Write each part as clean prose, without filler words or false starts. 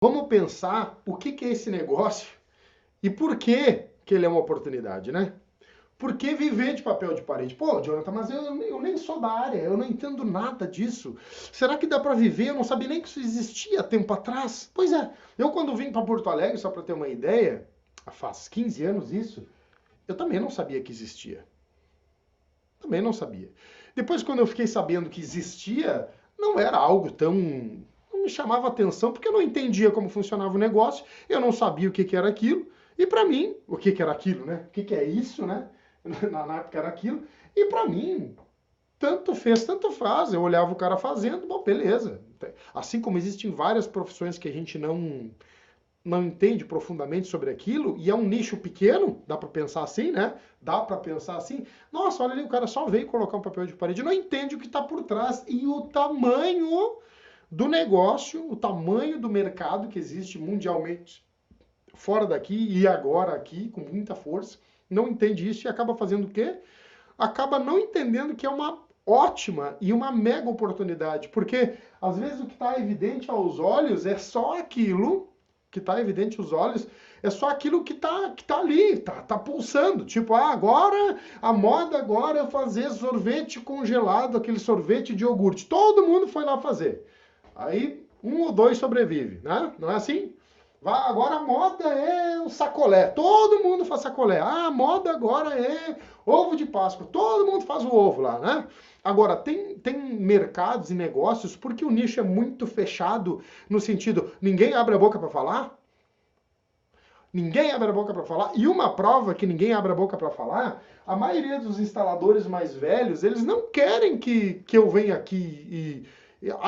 Vamos pensar o que é esse negócio e por que ele é uma oportunidade, né? Por que viver de papel de parede? Pô, Jonathan, mas eu nem sou da área, eu não entendo nada disso. Será que dá para viver? Eu não sabia nem que isso existia tempo atrás. Pois é, eu quando vim para Porto Alegre, só para ter uma ideia, faz 15 anos isso, eu também não sabia que existia. Também não sabia. Depois, quando eu fiquei sabendo que existia, não era algo tão. Não me chamava atenção, porque eu não entendia como funcionava o negócio, eu não sabia o que era aquilo, e para mim, o que era aquilo, né? O que é isso, né? Na época era aquilo, e para mim, tanto fez, tanto faz. Eu olhava o cara fazendo, bom, beleza. Assim como existem várias profissões que a gente não entende profundamente sobre aquilo, e é um nicho pequeno, dá para pensar assim, né? Dá para pensar assim. Nossa, olha ali, o cara só veio colocar um papel de parede, não entende o que está por trás e o tamanho do negócio, o tamanho do mercado que existe mundialmente fora daqui e agora aqui, com muita força, não entende isso e acaba fazendo o quê? Acaba não entendendo que é uma ótima e uma mega oportunidade, porque às vezes o que está evidente aos olhos é só aquilo que está evidente aos olhos, é só aquilo que tá ali, tá pulsando. Tipo, agora, a moda agora é fazer sorvete congelado, aquele sorvete de iogurte. Todo mundo foi lá fazer. Aí, um ou dois sobrevive, né? Não é assim? Agora a moda é o sacolé. Todo mundo faz sacolé. Ah, a moda agora é ovo de Páscoa. Todo mundo faz o ovo lá, né? Agora, tem mercados e negócios porque o nicho é muito fechado no sentido, ninguém abre a boca para falar. Ninguém abre a boca para falar. E uma prova que ninguém abre a boca para falar, a maioria dos instaladores mais velhos, eles não querem que eu venha aqui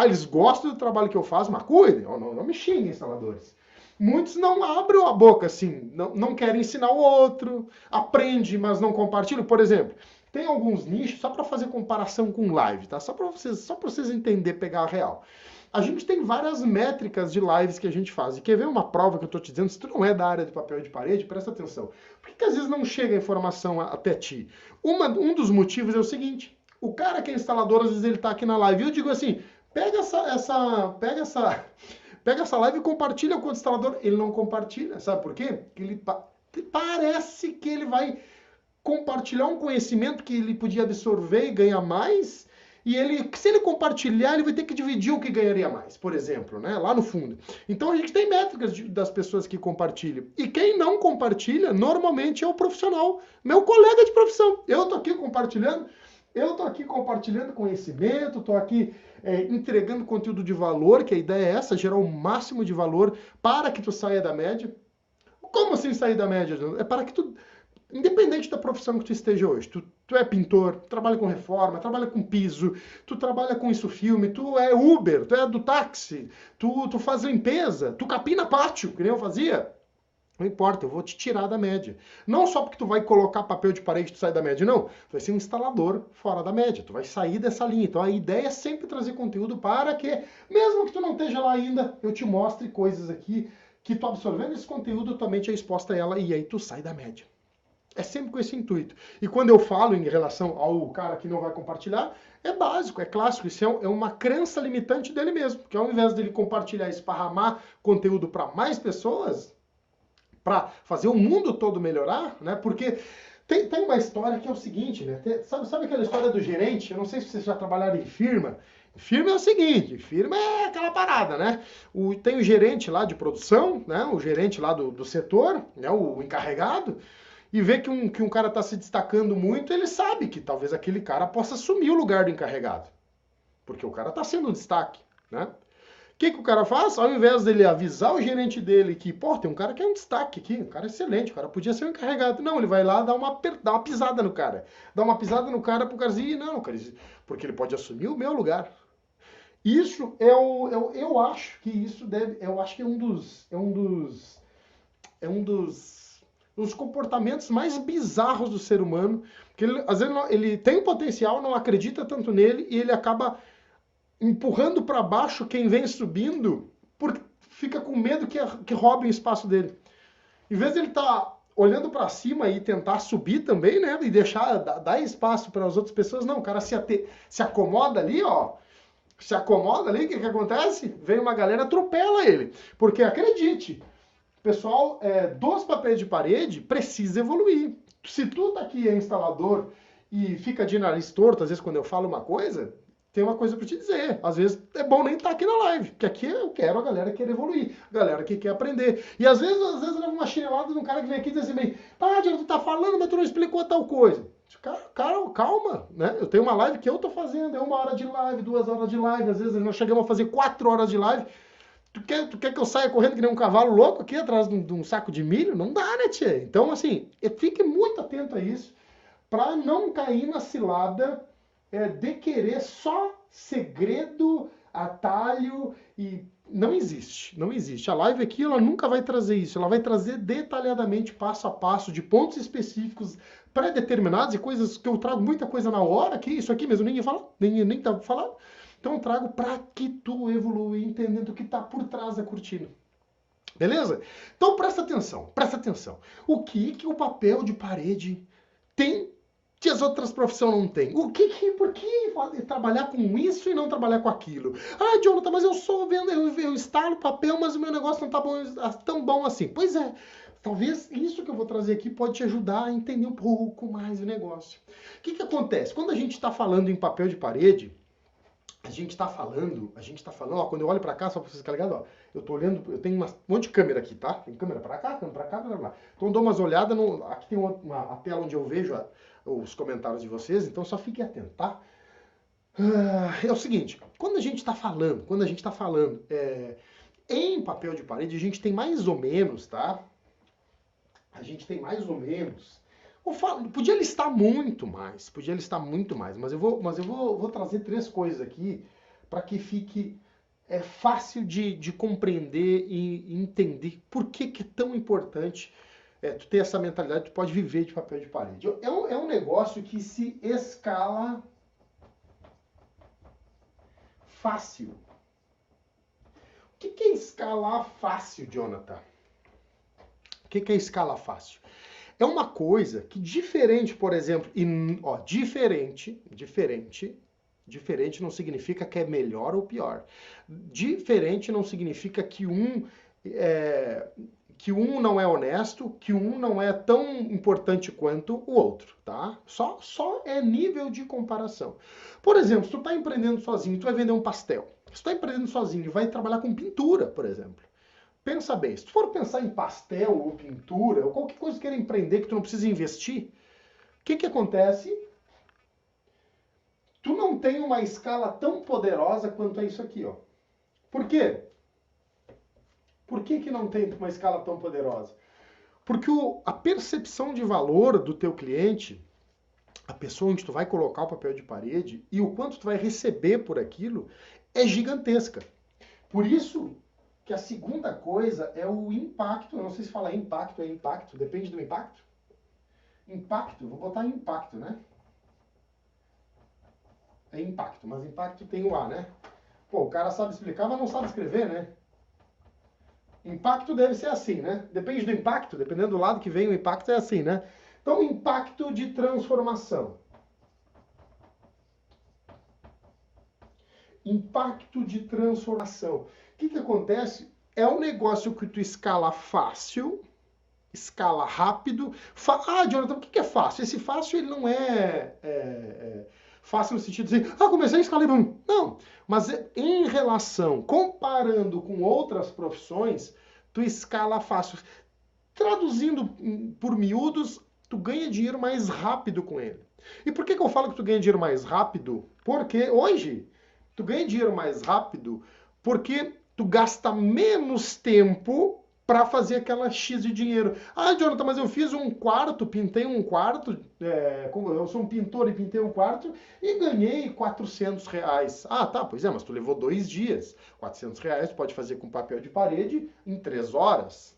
eles gostam do trabalho que eu faço, mas cuidem, não me xinguem, instaladores. Muitos não abrem a boca assim, não querem ensinar o outro, aprende, mas não compartilham. Por exemplo, tem alguns nichos, só para fazer comparação com live, tá? Só pra vocês entenderem, pegar a real. A gente tem várias métricas de lives que a gente faz. E quer ver uma prova que eu estou te dizendo? Se tu não é da área de papel de parede, presta atenção. Por que às vezes não chega a informação até ti? Um dos motivos é o seguinte: o cara que é instalador, às vezes ele está aqui na live. E eu digo assim: pega essa live e compartilha com o instalador. Ele não compartilha. Sabe por quê? Porque ele parece que ele vai compartilhar um conhecimento que ele podia absorver e ganhar mais, e se ele compartilhar, ele vai ter que dividir o que ganharia mais, por exemplo, né? Lá no fundo. Então a gente tem métricas das pessoas que compartilham. E quem não compartilha, normalmente é o profissional, meu colega de profissão. Eu tô aqui compartilhando conhecimento, tô aqui entregando conteúdo de valor, que a ideia é essa, gerar o máximo de valor para que tu saia da média. Como assim sair da média? É para que tu, independente da profissão que tu esteja hoje, tu é pintor, trabalha com reforma, trabalha com piso, tu trabalha com isso filme, tu é Uber, tu é do táxi, tu faz limpeza, tu capina pátio, que nem eu fazia. Não importa, eu vou te tirar da média. Não só porque tu vai colocar papel de parede e tu sai da média, não. Tu vai ser um instalador fora da média, tu vai sair dessa linha. Então a ideia é sempre trazer conteúdo para que, mesmo que tu não esteja lá ainda, eu te mostre coisas aqui que tu absorvendo esse conteúdo, tua mente é exposta a ela e aí tu sai da média. É sempre com esse intuito. E quando eu falo em relação ao cara que não vai compartilhar, é básico, é clássico. Isso é uma crença limitante dele mesmo. Porque ao invés dele compartilhar, esparramar conteúdo para mais pessoas, para fazer o mundo todo melhorar, né? Porque tem uma história que é o seguinte, né? Sabe aquela história do gerente? Eu não sei se vocês já trabalharam em firma. Firma é o seguinte, firma é aquela parada, né? Tem o gerente lá de produção, né? O gerente lá do setor, né? O encarregado, e vê que um cara está se destacando muito, ele sabe que talvez aquele cara possa assumir o lugar do encarregado. Porque o cara está sendo um destaque, né? O que o cara faz? Ao invés dele avisar o gerente dele que, pô, tem um cara que é um destaque aqui, um cara excelente, o cara podia ser um encarregado. Não, ele vai lá dar uma pisada no cara. Dá uma pisada no cara pro cara dizer, não, cara, porque ele pode assumir o meu lugar. Isso eu acho que isso deve, eu acho que é um dos comportamentos mais bizarros do ser humano, porque às vezes ele tem o potencial, não acredita tanto nele e ele acaba empurrando para baixo quem vem subindo, porque fica com medo que roubem o espaço dele. Em vez de ele estar olhando para cima e tentar subir também, né, e dar espaço para as outras pessoas, não, o cara se acomoda ali, ó, se acomoda ali, o que acontece? Vem uma galera, atropela ele. Porque acredite, pessoal, dos papéis de parede precisa evoluir. Se tu tá aqui é instalador e fica de nariz torto, às vezes quando eu falo uma coisa, tem uma coisa para te dizer. Às vezes é bom nem estar aqui na live, porque aqui eu quero a galera que quer evoluir, a galera que quer aprender. E às vezes eu levo uma chinelada de um cara que vem aqui e diz assim, Diego, tu tá falando, mas tu não explicou tal coisa. Cara, calma, né? Eu tenho uma live que eu tô fazendo, é 1 hora de live, 2 horas de live, às vezes nós chegamos a fazer 4 horas de live. Tu quer que eu saia correndo que nem um cavalo louco aqui atrás de um saco de milho? Não dá, né, tia? Então, assim, fique muito atento a isso para não cair na cilada de querer só segredo, atalho e não existe, não existe. A live aqui, ela nunca vai trazer isso, ela vai trazer detalhadamente, passo a passo, de pontos específicos pré-determinados e coisas que eu trago muita coisa na hora, que isso aqui mesmo ninguém fala, nem tá falando. Então eu trago para que tu evolua entendendo o que está por trás da cortina. Beleza? Então presta atenção, presta atenção. O que o papel de parede tem que as outras profissões não têm? Por que trabalhar com isso e não trabalhar com aquilo? Ah, Jonathan, mas eu instalo papel, mas o meu negócio não está tão bom assim. Pois é, talvez isso que eu vou trazer aqui pode te ajudar a entender um pouco mais o negócio. O que acontece? Quando a gente está falando em papel de parede, a gente está falando, ó, quando eu olho para cá, só para vocês ficarem ligados, ó, eu tô olhando, eu tenho um monte de câmera aqui, tá? Tem câmera para cá, blá, blá. Então eu dou umas olhadas, aqui tem a tela onde eu vejo os comentários de vocês, então só fiquem atentos, tá? É o seguinte, quando a gente está falando em papel de parede, a gente tem mais ou menos, tá? Podia listar muito mais, mas eu vou trazer 3 coisas aqui para que fique fácil de compreender e entender por que é tão importante tu ter essa mentalidade, tu pode viver de papel de parede. É um negócio que se escala fácil. O que é escalar fácil, Jonathan? O que é escala fácil? É uma coisa que diferente, por exemplo, diferente não significa que é melhor ou pior. Diferente não significa que um não é honesto, que um não é tão importante quanto o outro, tá? Só é nível de comparação. Por exemplo, se tu tá empreendendo sozinho, tu vai vender um pastel. Se tu tá empreendendo sozinho e vai trabalhar com pintura, por exemplo. Pensa bem, se tu for pensar em pastel ou pintura, ou qualquer coisa que queira empreender que tu não precisa investir, o que acontece? Tu não tem uma escala tão poderosa quanto é isso aqui, ó. Por quê? Por que não tem uma escala tão poderosa? Porque a percepção de valor do teu cliente, a pessoa onde tu vai colocar o papel de parede e o quanto tu vai receber por aquilo é gigantesca. Por isso que a segunda coisa é o impacto. Eu não sei se falar impacto é impacto, depende do impacto. Impacto, vou botar impacto, né? É impacto, mas impacto tem o A, né? Pô, o cara sabe explicar, mas não sabe escrever, né? Impacto deve ser assim, né? Depende do impacto, dependendo do lado que vem o impacto é assim, né? Então, impacto de transformação. Impacto de transformação. O que acontece? É um negócio que tu escala fácil, escala rápido. Jonathan, o que é fácil? Esse fácil ele não é fácil no sentido de dizer, comecei a escalar e bum. Não, mas em relação, comparando com outras profissões, tu escala fácil. Traduzindo por miúdos, tu ganha dinheiro mais rápido com ele. E por que eu falo que tu ganha dinheiro mais rápido? Porque hoje tu ganha dinheiro mais rápido porque tu gasta menos tempo para fazer aquela X de dinheiro. Jonathan, mas eu fiz um quarto, pintei um quarto, eu sou um pintor e pintei um quarto e ganhei R$400. Tá, pois é, mas tu levou 2 dias. R$400 tu pode fazer com papel de parede em 3 horas.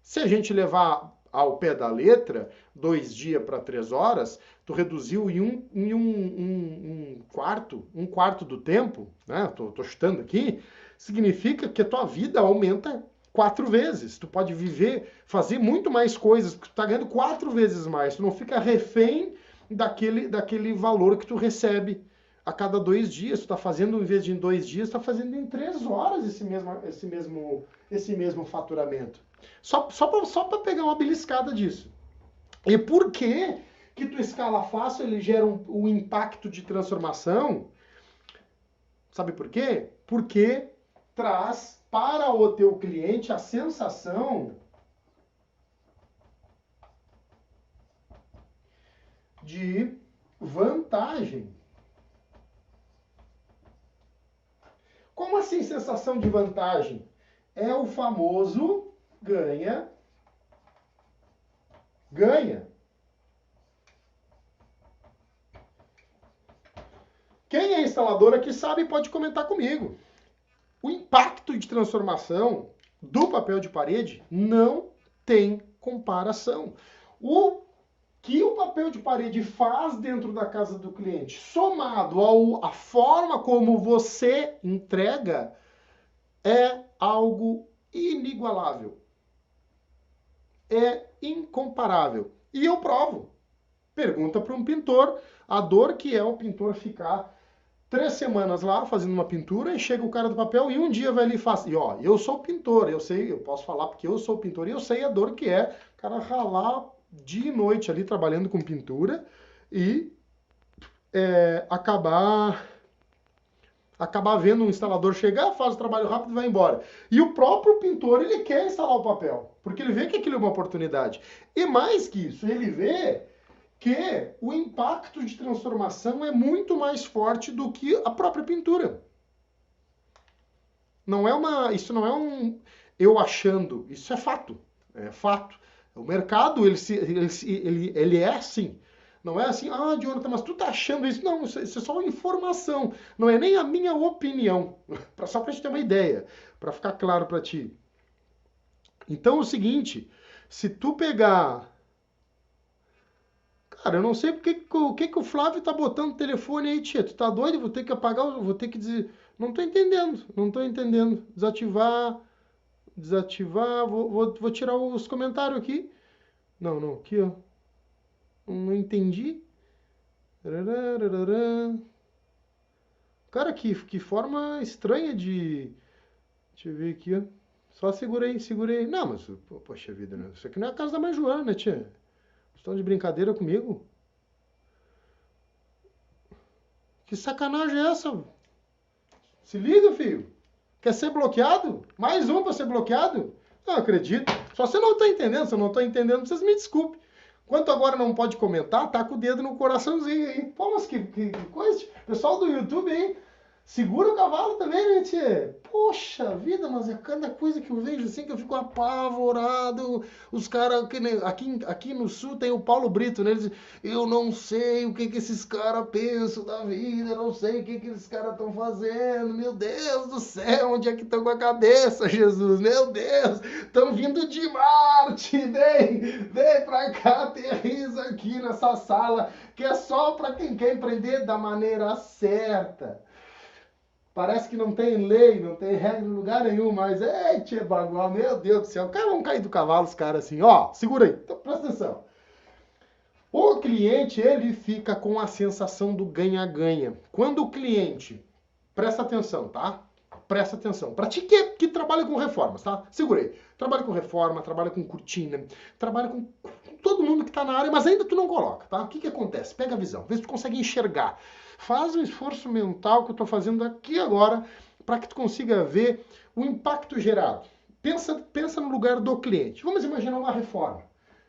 Se a gente levar ao pé da letra, 2 dias para 3 horas, tu reduziu em um quarto do tempo, né? Tô chutando aqui, significa que a tua vida aumenta 4 vezes. Tu pode viver, fazer muito mais coisas, porque tu tá ganhando 4 vezes mais. Tu não fica refém daquele valor que tu recebe a cada 2 dias. Tu está fazendo, em vez de em 2 dias, está fazendo em 3 horas esse mesmo faturamento. Só para pegar uma beliscada disso. E por que tu escala fácil, ele gera um impacto de transformação? Sabe por quê? Porque traz para o teu cliente a sensação de vantagem. Como assim sensação de vantagem? É o famoso ganha. Quem é instalador aqui sabe e pode comentar comigo. O impacto de transformação do papel de parede não tem comparação. O que o papel de parede faz dentro da casa do cliente, somado à forma como você entrega, é algo inigualável. É incomparável. E eu provo. Pergunta para um pintor a dor que é o pintor ficar 3 semanas lá fazendo uma pintura e chega o cara do papel e um dia vai ali e faz. E ó, eu sou pintor, eu sei, eu posso falar porque eu sou pintor e eu sei a dor que é o cara ralar dia e noite ali trabalhando com pintura e acabar vendo um instalador chegar, faz o trabalho rápido e vai embora. E o próprio pintor, ele quer instalar o papel, porque ele vê que aquilo é uma oportunidade. E mais que isso, ele vê que o impacto de transformação é muito mais forte do que a própria pintura. Isso não é um eu achando, isso é fato. É fato. O mercado, ele é assim. Não é assim, Jonathan, mas tu tá achando isso? Não, isso é só uma informação. Não é nem a minha opinião. Só pra gente ter uma ideia, para ficar claro para ti. Então é o seguinte, se tu pegar... Cara, eu não sei o que o Flávio tá botando o telefone aí, tia. Tu tá doido? Vou ter que apagar, vou ter que dizer... Não tô entendendo. Desativar, vou tirar os comentários aqui. Não, aqui, ó. Não entendi. Cara, que forma estranha de... Deixa eu ver aqui, ó. Só segurei. Não, mas, poxa vida, né? Isso aqui não é a casa da mãe Joana, né, tia? Estão de brincadeira comigo? Que sacanagem é essa? Se liga, filho. Quer ser bloqueado? Mais um pra ser bloqueado? Não acredito. Só você não tá entendendo. Se eu não tô entendendo, vocês me desculpem. Quanto agora não pode comentar, tá com o dedo no coraçãozinho aí. Pô, mas que coisa. Pessoal do YouTube aí, segura o cavalo também, né, tia? Poxa vida, mas é cada coisa que eu vejo assim que eu fico apavorado. Os caras, aqui no sul tem o Paulo Brito, né? Ele diz, eu não sei o que esses caras pensam da vida, eu não sei o que esses caras estão fazendo. Meu Deus do céu, onde é que estão com a cabeça, Jesus? Meu Deus, estão vindo de Marte, vem pra cá, aterriza aqui nessa sala, que é só pra quem quer empreender da maneira certa. Parece que não tem lei, não tem regra em lugar nenhum, mas, tia bagual, meu Deus do céu, os caras vão cair do cavalo, os caras assim, ó, segura aí, então, presta atenção. O cliente, ele fica com a sensação do ganha-ganha. Quando o cliente, presta atenção, tá? Presta atenção. Pra ti que trabalha com reformas, tá? Segura aí. Trabalha com reforma, trabalha com cortina, trabalha com todo mundo que tá na área, mas ainda tu não coloca, tá? O que acontece? Pega a visão, vê se tu consegue enxergar. Faz um esforço mental que eu tô fazendo aqui agora para que tu consiga ver o impacto gerado. Pensa no lugar do cliente. Vamos imaginar uma reforma.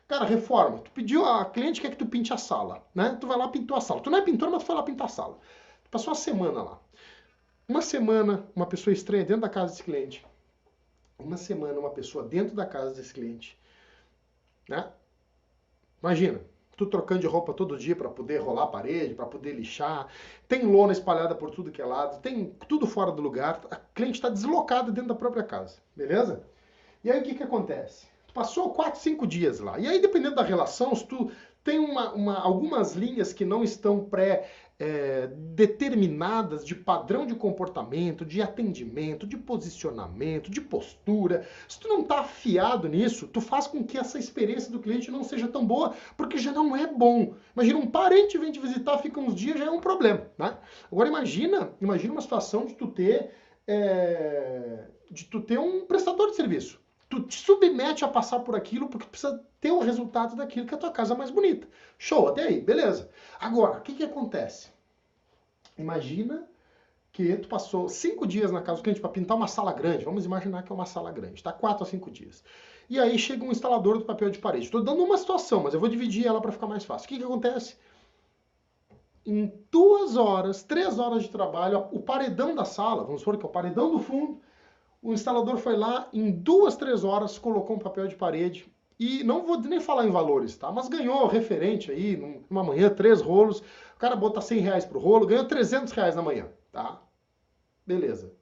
Cara, reforma. Tu pediu, a cliente quer que tu pinte a sala, né? Tu vai lá, pintou a sala. Tu não é pintor, mas tu foi lá pintar a sala. Tu passou uma semana lá. Uma semana, uma pessoa estranha dentro da casa desse cliente. Uma semana, uma pessoa dentro da casa desse cliente. Né? Imagina, tu trocando de roupa todo dia para poder rolar a parede, para poder lixar. Tem lona espalhada por tudo que é lado. Tem tudo fora do lugar. A cliente está deslocada dentro da própria casa. Beleza? E aí o que acontece? Tu passou 4, 5 dias lá. E aí, dependendo da relação, se tu tem algumas linhas que não estão determinadas de padrão de comportamento, de atendimento, de posicionamento, de postura. Se tu não está afiado nisso, tu faz com que essa experiência do cliente não seja tão boa, porque já não é bom. Imagina, um parente vem te visitar, fica uns dias, já é um problema, né? Agora imagina uma situação de tu ter um prestador de serviço. Tu te submete a passar por aquilo porque tu precisa ter o resultado daquilo, que é a tua casa mais bonita. Show, até aí, beleza. Agora, o que acontece? Imagina que tu passou 5 dias na casa do cliente para pintar uma sala grande. Vamos imaginar que é uma sala grande, tá? 4 a 5 dias. E aí chega um instalador do papel de parede. Estou dando uma situação, mas eu vou dividir ela para ficar mais fácil. O que acontece? Em 2 horas, 3 horas de trabalho, o paredão da sala, vamos supor que é o paredão do fundo, o instalador foi lá, em 2, 3 horas, colocou um papel de parede. E não vou nem falar em valores, tá? Mas ganhou referente aí, numa manhã, 3 rolos. O cara bota R$100 pro rolo, ganhou R$300 na manhã, tá? Beleza.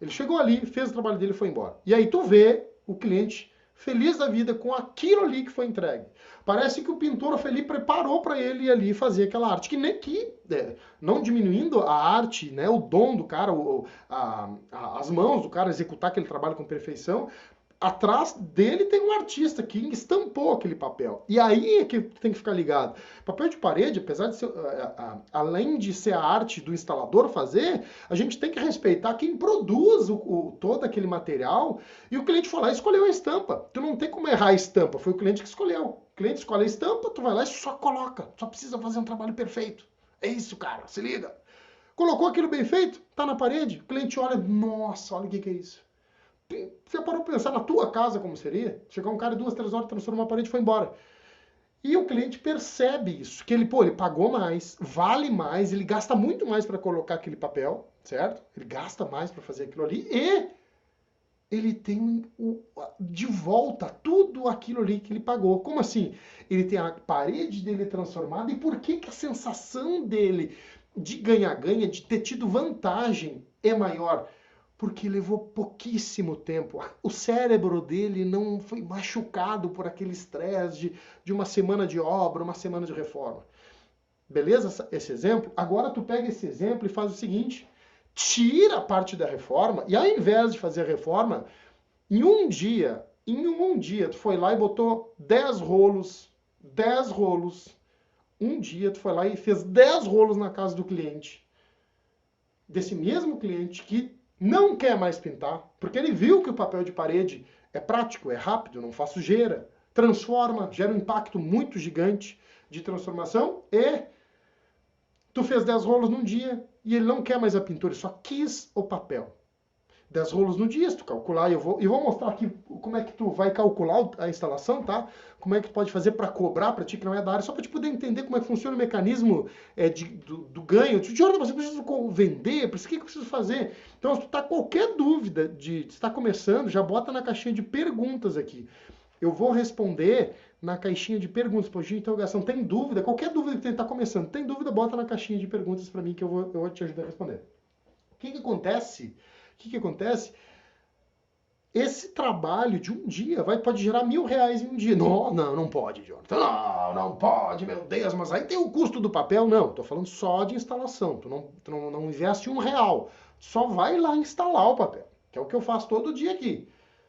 Ele chegou ali, fez o trabalho dele e foi embora. E aí tu vê o cliente feliz da vida com aquilo ali que foi entregue. Parece que o pintor ali preparou para ele ir ali fazer aquela arte. Não diminuindo a arte, né, o dom do cara, as mãos do cara executar aquele trabalho com perfeição. Atrás dele tem um artista que estampou aquele papel. E aí é que tem que ficar ligado. Papel de parede, apesar de ser, além de ser a arte do instalador fazer, a gente tem que respeitar quem produz todo aquele material. E o cliente foi lá e escolheu a estampa. Tu não tem como errar a estampa, foi o cliente que escolheu. O cliente escolhe a estampa, tu vai lá e só coloca. Só precisa fazer um trabalho perfeito. É isso, cara, se liga. Colocou aquilo bem feito, tá na parede, o cliente olha, nossa, olha o que é isso. Você parou pra pensar na tua casa como seria? Chegar um cara 2, 3 horas, transformou uma parede e foi embora. E o cliente percebe isso, que ele pagou mais, vale mais, ele gasta muito mais para colocar aquele papel, certo? Ele gasta mais para fazer aquilo ali e ele tem de volta tudo aquilo ali que ele pagou. Como assim? Ele tem a parede dele transformada e por que a sensação dele de ganha-ganha, de ter tido vantagem é maior? Porque levou pouquíssimo tempo. O cérebro dele não foi machucado por aquele estresse de uma semana de obra, uma semana de reforma. Beleza esse exemplo? Agora tu pega esse exemplo e faz o seguinte, tira a parte da reforma e ao invés de fazer a reforma, em um dia, tu foi lá e botou 10 rolos, um dia tu foi lá e fez 10 rolos na casa do cliente. Desse mesmo cliente que não quer mais pintar, porque ele viu que o papel de parede é prático, é rápido, não faz sujeira, transforma, gera um impacto muito gigante de transformação e tu fez 10 rolos num dia e ele não quer mais a pintura, ele só quis o papel. 10 rolos no dia, se tu calcular, eu vou mostrar aqui como é que tu vai calcular a instalação, tá? Como é que tu pode fazer para cobrar para ti que não é da área, só para te poder entender como é que funciona o mecanismo do ganho. Jordan, você precisa vender, o que eu preciso fazer? Então, se tu tá qualquer dúvida de estar começando, já bota na caixinha de perguntas aqui. Eu vou responder na caixinha de perguntas, ponto de interrogação. Tem dúvida? Qualquer dúvida que tu tá começando, tem dúvida, bota na caixinha de perguntas para mim que eu vou te ajudar a responder. O que acontece? Esse trabalho de um dia pode gerar R$1.000 em um dia. Não pode, Jonathan. Não pode, meu Deus, mas aí tem o custo do papel. Não, tô falando só de instalação. Tu não investe R$1. Só vai lá instalar o papel, que é o que eu faço todo dia aqui.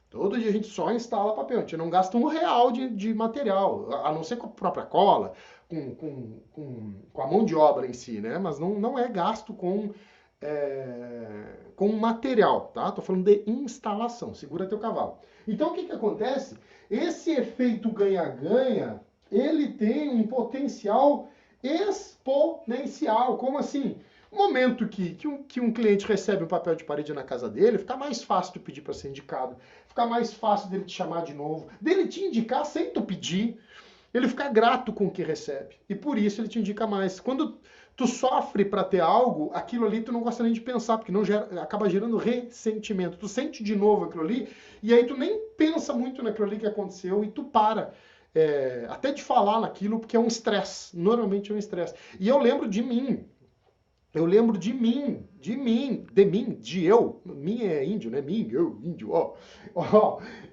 Todo dia a gente só instala papel, a gente não gasta R$1 de material, a não ser com a própria cola, com a mão de obra em si, né? Mas não é gasto com material, tá? Tô falando de instalação, segura teu cavalo. Então o que acontece? Esse efeito ganha-ganha, ele tem um potencial exponencial. Como assim? No momento que um cliente recebe um papel de parede na casa dele, fica mais fácil de pedir para ser indicado, fica mais fácil dele te chamar de novo, dele te indicar sem tu pedir, ele fica grato com o que recebe. E por isso ele te indica mais. Quando tu sofre para ter algo, aquilo ali tu não gosta nem de pensar, porque acaba gerando ressentimento. Tu sente de novo aquilo ali, e aí tu nem pensa muito naquilo ali que aconteceu, e tu para até de falar naquilo, porque é um estresse. Normalmente é um estresse. E eu lembro de mim. De eu. Mim é índio, né? Mim, eu, índio, ó.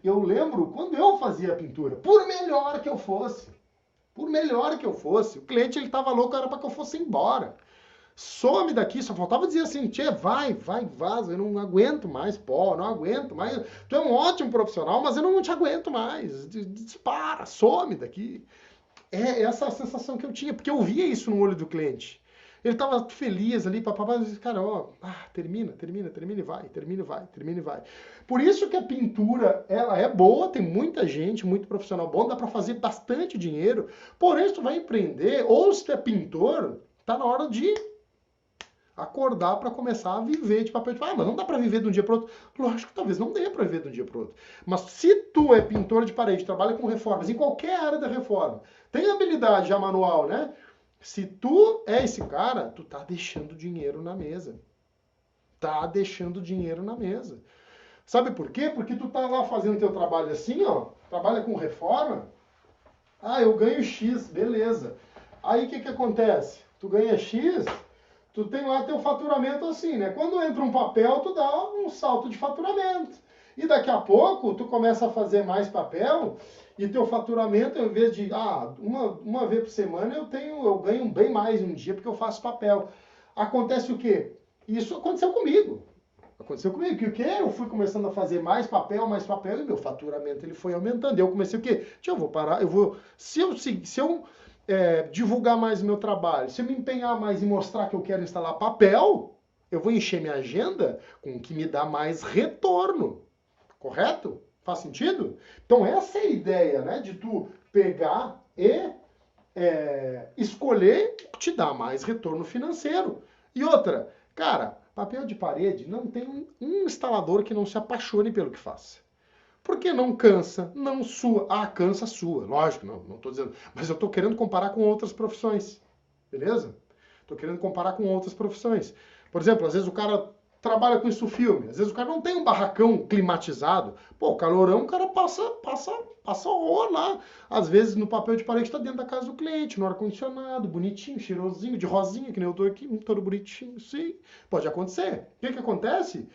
Eu lembro quando eu fazia a pintura, por melhor que eu fosse, o cliente ele tava louco, era para que eu fosse embora. Some daqui, só faltava dizer assim, tchê, vai, vaza, eu não aguento mais, pô, não aguento mais. Tu é um ótimo profissional, mas eu não te aguento mais. Dispara, some daqui. É essa a sensação que eu tinha, porque eu via isso no olho do cliente. Ele estava feliz ali, papapá, cara, ó, termina e vai. Por isso que a pintura, ela é boa, tem muita gente, muito profissional bom, dá para fazer bastante dinheiro. Porém, se tu vai empreender, ou se tu é pintor, tá na hora de acordar para começar a viver de papel de parede. Mas não dá para viver de um dia para outro. Lógico que talvez não dê para viver de um dia para outro. Mas se tu é pintor de parede, trabalha com reformas, em qualquer área da reforma, tem habilidade já manual, né? Se tu é esse cara, tu tá deixando dinheiro na mesa. Tá deixando dinheiro na mesa. Sabe por quê? Porque tu tá lá fazendo teu trabalho assim, ó, trabalha com reforma. Eu ganho X, beleza. Aí o que acontece? Tu ganha X, tu tem lá teu faturamento assim, né? Quando entra um papel, tu dá um salto de faturamento. E daqui a pouco, tu começa a fazer mais papel e teu faturamento, em vez de, uma vez por semana, eu ganho bem mais um dia porque eu faço papel. Acontece o quê? Isso aconteceu comigo. Que o quê? Eu fui começando a fazer mais papel e meu faturamento ele foi aumentando. Eu comecei o quê? Eu vou parar, se eu divulgar mais o meu trabalho, se eu me empenhar mais em mostrar que eu quero instalar papel, eu vou encher minha agenda com o que me dá mais retorno. Correto? Faz sentido? Então essa é a ideia, né? De tu pegar e escolher o que te dá mais retorno financeiro. E outra, cara, papel de parede não tem um instalador que não se apaixone pelo que faz. Porque não cansa, não sua. Cansa sua, lógico, não tô dizendo. Mas eu tô querendo comparar com outras profissões. Beleza? Tô querendo comparar com outras profissões. Por exemplo, às vezes o cara trabalha com isso filme. Às vezes o cara não tem um barracão climatizado. Pô, o calorão, o cara passa horror lá. Às vezes no papel de parede tá dentro da casa do cliente, no ar-condicionado, bonitinho, cheirosinho, de rosinha, que nem eu tô aqui, todo bonitinho. Sim, pode acontecer. O que acontece?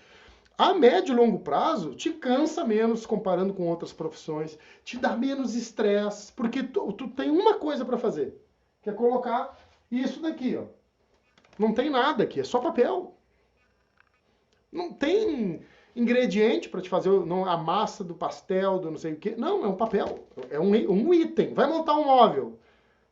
A médio e longo prazo, te cansa menos comparando com outras profissões, te dá menos estresse, porque tu tem uma coisa para fazer, que é colocar isso daqui, ó. Não tem nada aqui, é só papel. Não tem ingrediente para te fazer a massa do pastel, do não sei o quê. Não, é um papel, é um item. Vai montar um móvel,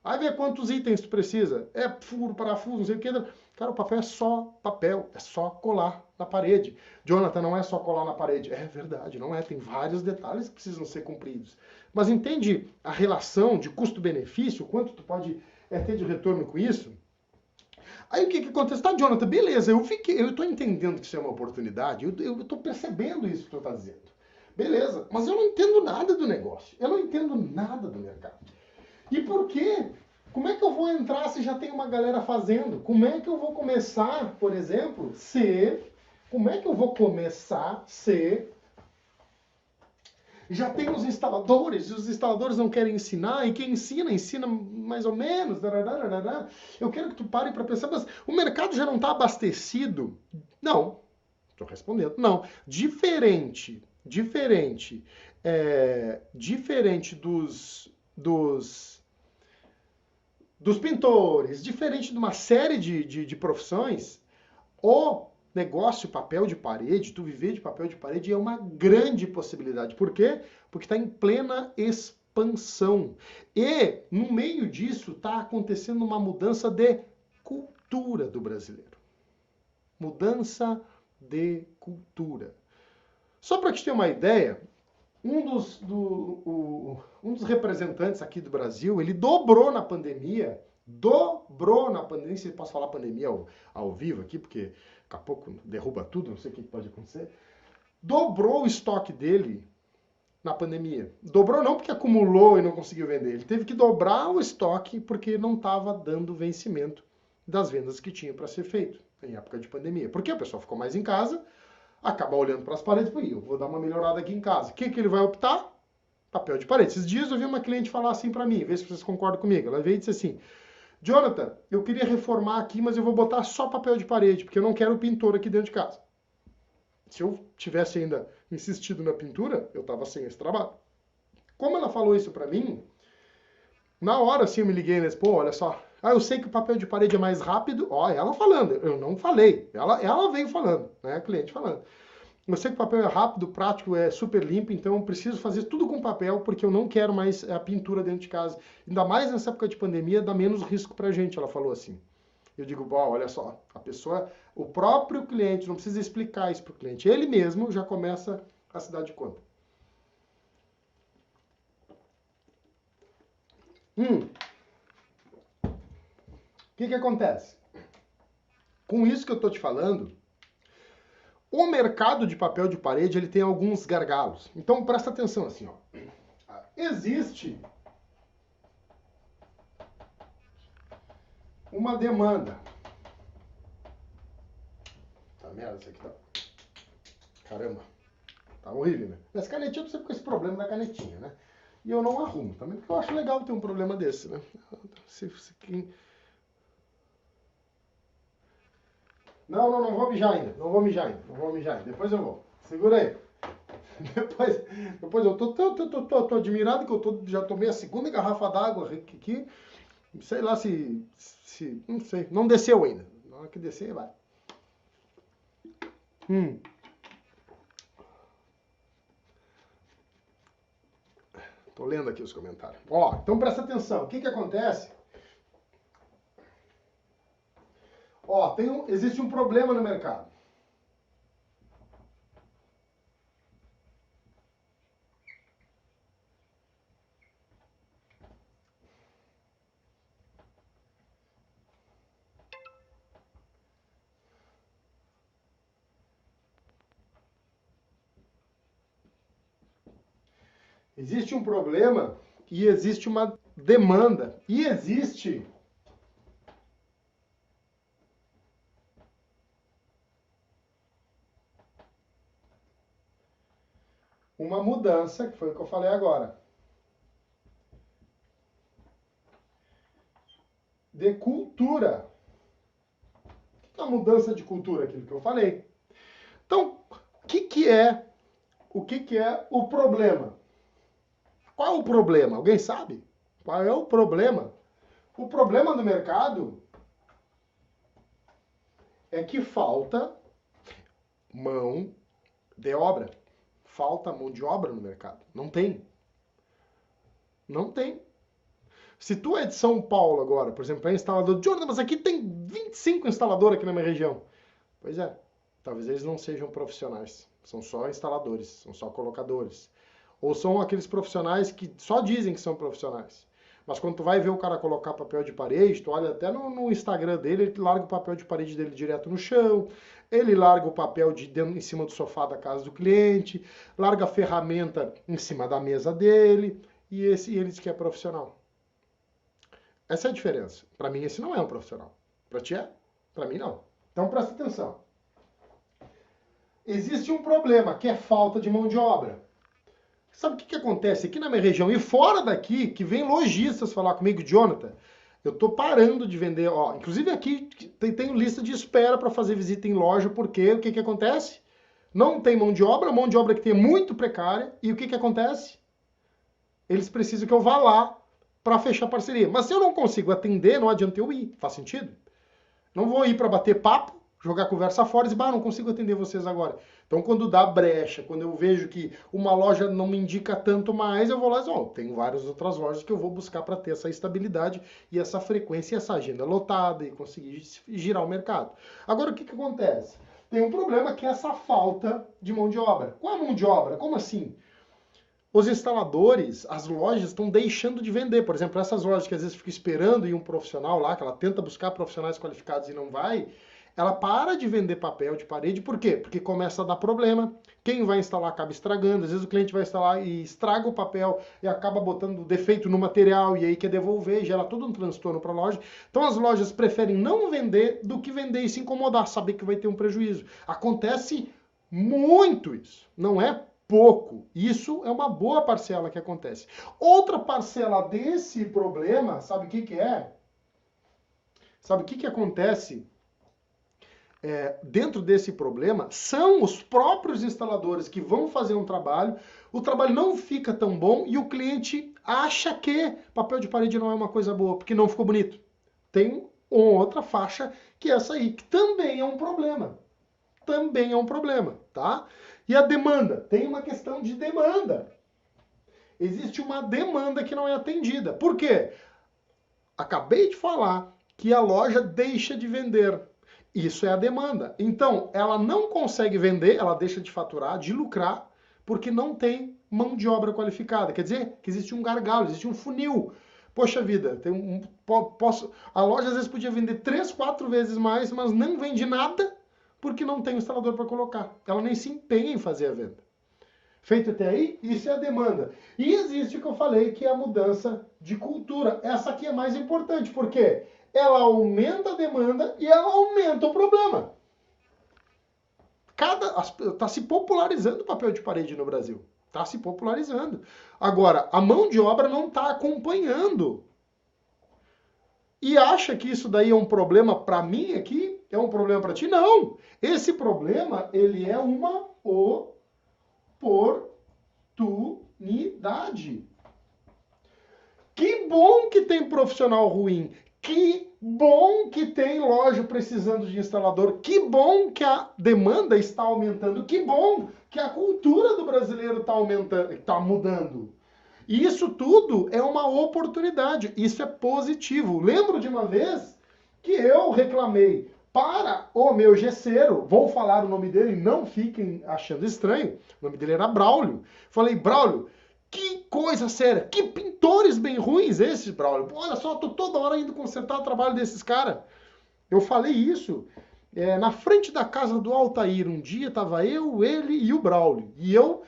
vai ver quantos itens tu precisa. É furo, parafuso, não sei o quê. Cara, o papel é só colar na parede. Jonathan, não é só colar na parede. É verdade, não é. Tem vários detalhes que precisam ser cumpridos. Mas entende a relação de custo-benefício, quanto tu pode ter de retorno com isso? Aí o que acontece? Tá, Jonathan, beleza, eu tô entendendo que isso é uma oportunidade, eu tô percebendo isso que tu tá dizendo. Beleza, mas eu não entendo nada do negócio, eu não entendo nada do mercado. E por quê? Como é que eu vou entrar se já tem uma galera fazendo? Como é que eu vou começar, por exemplo, já tem os instaladores, e os instaladores não querem ensinar, e quem ensina mais ou menos. Eu quero que tu pare para pensar, mas o mercado já não está abastecido? Não, estou respondendo, não. Diferente dos pintores, diferente de uma série de profissões, o negócio papel de parede, tu viver de papel de parede é uma grande possibilidade. Por quê? Porque está em plena expansão. E, no meio disso, está acontecendo uma mudança de cultura do brasileiro. Mudança de cultura. Só para te ter uma ideia, um dos representantes aqui do Brasil, ele dobrou na pandemia, nem sei se posso falar pandemia ao vivo aqui, porque daqui a pouco derruba tudo, não sei o que pode acontecer. Dobrou o estoque dele na pandemia. Dobrou não porque acumulou e não conseguiu vender. Ele teve que dobrar o estoque porque não estava dando vencimento das vendas que tinha para ser feito em época de pandemia. Porque o pessoal ficou mais em casa, acaba olhando para as paredes e eu vou dar uma melhorada aqui em casa. O que ele vai optar? Papel de parede. Esses dias eu vi uma cliente falar assim para mim, vê se vocês concordam comigo. Ela veio e disse assim: Jonathan, eu queria reformar aqui, mas eu vou botar só papel de parede, porque eu não quero pintor aqui dentro de casa. Se eu tivesse ainda insistido na pintura, eu estava sem esse trabalho. Como ela falou isso para mim, na hora assim eu me liguei nesse, olha só, Ah, eu sei que o papel de parede é mais rápido. Ó, ela falando, eu não falei. Ela veio falando, né? A cliente falando. Eu sei que o papel é rápido, prático, é super limpo, então eu preciso fazer tudo com papel porque eu não quero mais a pintura dentro de casa. Ainda mais nessa época de pandemia, dá menos risco pra gente, ela falou assim. Eu digo, bom, olha só, a pessoa, o próprio cliente, não precisa explicar isso pro cliente, ele mesmo já começa a se dar de conta. O que acontece? Com isso que eu tô te falando, o mercado de papel de parede, ele tem alguns gargalos. Então presta atenção assim, ó. Existe uma demanda. Tá merda, isso aqui tá... Caramba. Tá horrível, né? Mas canetinha, eu sempre com esse problema da canetinha, né? E eu não arrumo também, porque eu acho legal ter um problema desse, né? Não vou mijar ainda. Não vou mijar ainda. Depois eu vou. Segura aí. Depois eu tô admirado que já tomei a segunda garrafa d'água aqui. Sei lá se. Não sei. Não desceu ainda. Na hora que descer, vai. Tô lendo aqui os comentários. Ó, então presta atenção. O que acontece? Ó, existe um problema no mercado. Existe um problema e existe uma demanda. E existe uma mudança, que foi o que eu falei agora, de cultura. O que é a mudança de cultura? Aquilo que eu falei. Então, o que é o problema? Qual é o problema? Alguém sabe? Qual é o problema? O problema do mercado é que falta mão de obra. Falta mão de obra no mercado. Não tem. Não tem. Se tu é de São Paulo agora, por exemplo, é instalador, Jonathan, mas aqui tem 25 instaladores aqui na minha região. Pois é, talvez eles não sejam profissionais. São só instaladores, são só colocadores. Ou são aqueles profissionais que só dizem que são profissionais. Mas quando tu vai ver o cara colocar papel de parede, tu olha até no Instagram dele, ele larga o papel de parede dele direto no chão, ele larga o papel em cima do sofá da casa do cliente, larga a ferramenta em cima da mesa dele, e ele diz que é profissional. Essa é a diferença. Para mim, esse não é um profissional. Para ti é? Para mim, não. Então, presta atenção. Existe um problema, que é falta de mão de obra. Sabe o que acontece aqui na minha região e fora daqui, que vem lojistas falar comigo, Jonathan, eu tô parando de vender, ó, inclusive aqui tenho lista de espera para fazer visita em loja, porque o que acontece? Não tem mão de obra que tem é muito precária, e o que acontece? Eles precisam que eu vá lá para fechar parceria. Mas se eu não consigo atender, não adianta eu ir. Faz sentido? Não vou ir para bater papo, jogar conversa fora e dizer, não consigo atender vocês agora. Então, quando dá brecha, quando eu vejo que uma loja não me indica tanto mais, eu vou lá e digo, tem várias outras lojas que eu vou buscar para ter essa estabilidade e essa frequência e essa agenda lotada e conseguir girar o mercado. Agora, o que acontece? Tem um problema que é essa falta de mão de obra. Qual é a mão de obra? Como assim? Os instaladores, as lojas estão deixando de vender. Por exemplo, essas lojas que às vezes ficam esperando ir um profissional lá, que ela tenta buscar profissionais qualificados e não vai, ela para de vender papel de parede. Por quê? Porque começa a dar problema. Quem vai instalar acaba estragando. Às vezes o cliente vai instalar e estraga o papel e acaba botando defeito no material e aí quer devolver, gera todo um transtorno para a loja. Então as lojas preferem não vender do que vender e se incomodar, saber que vai ter um prejuízo. Acontece muito isso. Não é pouco. Isso é uma boa parcela que acontece. Outra parcela desse problema, sabe o que é? Sabe o que acontece dentro desse problema? São os próprios instaladores que vão fazer um trabalho, o trabalho não fica tão bom e o cliente acha que papel de parede não é uma coisa boa, porque não ficou bonito. Tem outra faixa que é essa aí, que também é um problema. Também é um problema, tá? E a demanda? Tem uma questão de demanda. Existe uma demanda que não é atendida. Por quê? Acabei de falar que a loja deixa de vender. Isso é a demanda. Então, ela não consegue vender, ela deixa de faturar, de lucrar, porque não tem mão de obra qualificada. Quer dizer, que existe um gargalo, existe um funil. Poxa vida, a loja às vezes podia vender 3, 4 vezes mais, mas não vende nada porque não tem instalador para colocar. Ela nem se empenha em fazer a venda. Feito até aí, isso é a demanda. E existe o que eu falei, que é a mudança de cultura. Essa aqui é mais importante, porque ela aumenta a demanda e ela aumenta o problema. Está se popularizando o papel de parede no Brasil. Está se popularizando. Agora, a mão de obra não está acompanhando. E acha que isso daí é um problema para mim aqui? É um problema para ti? Não. Esse problema, ele é uma oportunidade. Que bom que tem profissional ruim. Que bom que tem loja precisando de instalador. Que bom que a demanda está aumentando. Que bom que a cultura do brasileiro está aumentando, está mudando. E isso tudo é uma oportunidade. Isso é positivo. Lembro de uma vez que eu reclamei para o meu gesseiro, vou falar o nome dele, não fiquem achando estranho, o nome dele era Braulio. Falei, Braulio, que coisa séria, que pintores bem ruins esses, Braulio. Olha só, tô toda hora indo consertar o trabalho desses caras. Eu falei isso na frente da casa do Altair. Um dia tava eu, ele e o Braulio. E eu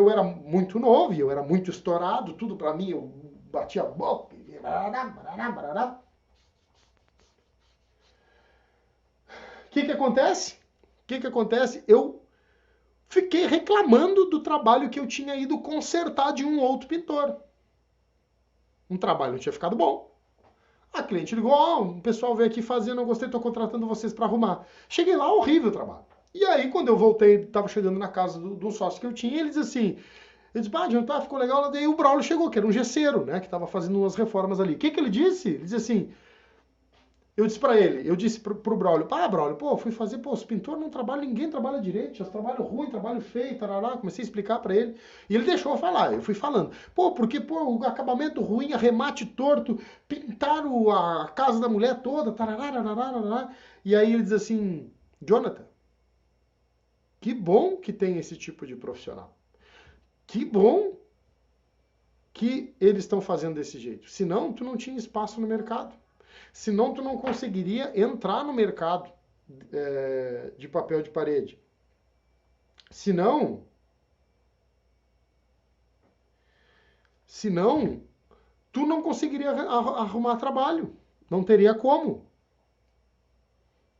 era muito novo, eu era muito estourado, tudo para mim, eu batia a boca. O que acontece? O que acontece? Eu fiquei reclamando do trabalho que eu tinha ido consertar de um outro pintor. Um trabalho não tinha ficado bom. A cliente ligou, o pessoal veio aqui fazer, não gostei, tô contratando vocês para arrumar. Cheguei lá, horrível o trabalho. E aí, quando eu voltei, tava chegando na casa do sócio que eu tinha, ele disse assim, eu disse, tá, ficou legal. Daí o Braulio chegou, que era um gesseiro, né, que tava fazendo umas reformas ali. O que ele disse? Ele disse assim, eu disse pra ele, eu disse pro Braulio, Braulio, fui fazer, os pintores não trabalham, ninguém trabalha direito, eles trabalham ruim, trabalho feio, tarará, comecei a explicar pra ele, e ele deixou eu falar, eu fui falando, porque, o acabamento ruim, arremate torto, pintaram a casa da mulher toda, tarará, tarará, e aí ele diz assim, Jonathan, que bom que tem esse tipo de profissional, que bom que eles estão fazendo desse jeito, senão tu não tinha espaço no mercado. Senão tu não conseguiria entrar no mercado de papel de parede. Senão, tu não conseguiria arrumar trabalho. Não teria como.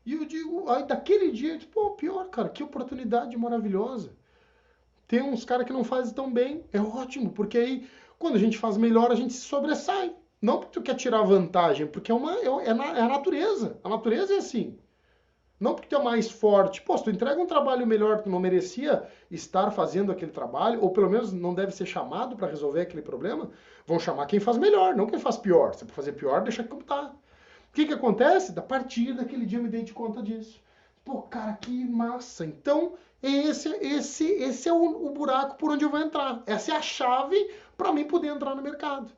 E eu digo, aí daquele dia, eu disse, pior, cara, que oportunidade maravilhosa. Tem uns caras que não fazem tão bem, é ótimo, porque aí, quando a gente faz melhor, a gente se sobressai. Não porque tu quer tirar vantagem, porque é a natureza. A natureza é assim. Não porque tu é mais forte. Se tu entrega um trabalho melhor, tu não merecia estar fazendo aquele trabalho, ou pelo menos não deve ser chamado para resolver aquele problema, vão chamar quem faz melhor, não quem faz pior. Se for fazer pior, deixa como tá. O que acontece? A partir daquele dia eu me dei de conta disso. Cara, que massa. Então, esse é o buraco por onde eu vou entrar. Essa é a chave para mim poder entrar no mercado.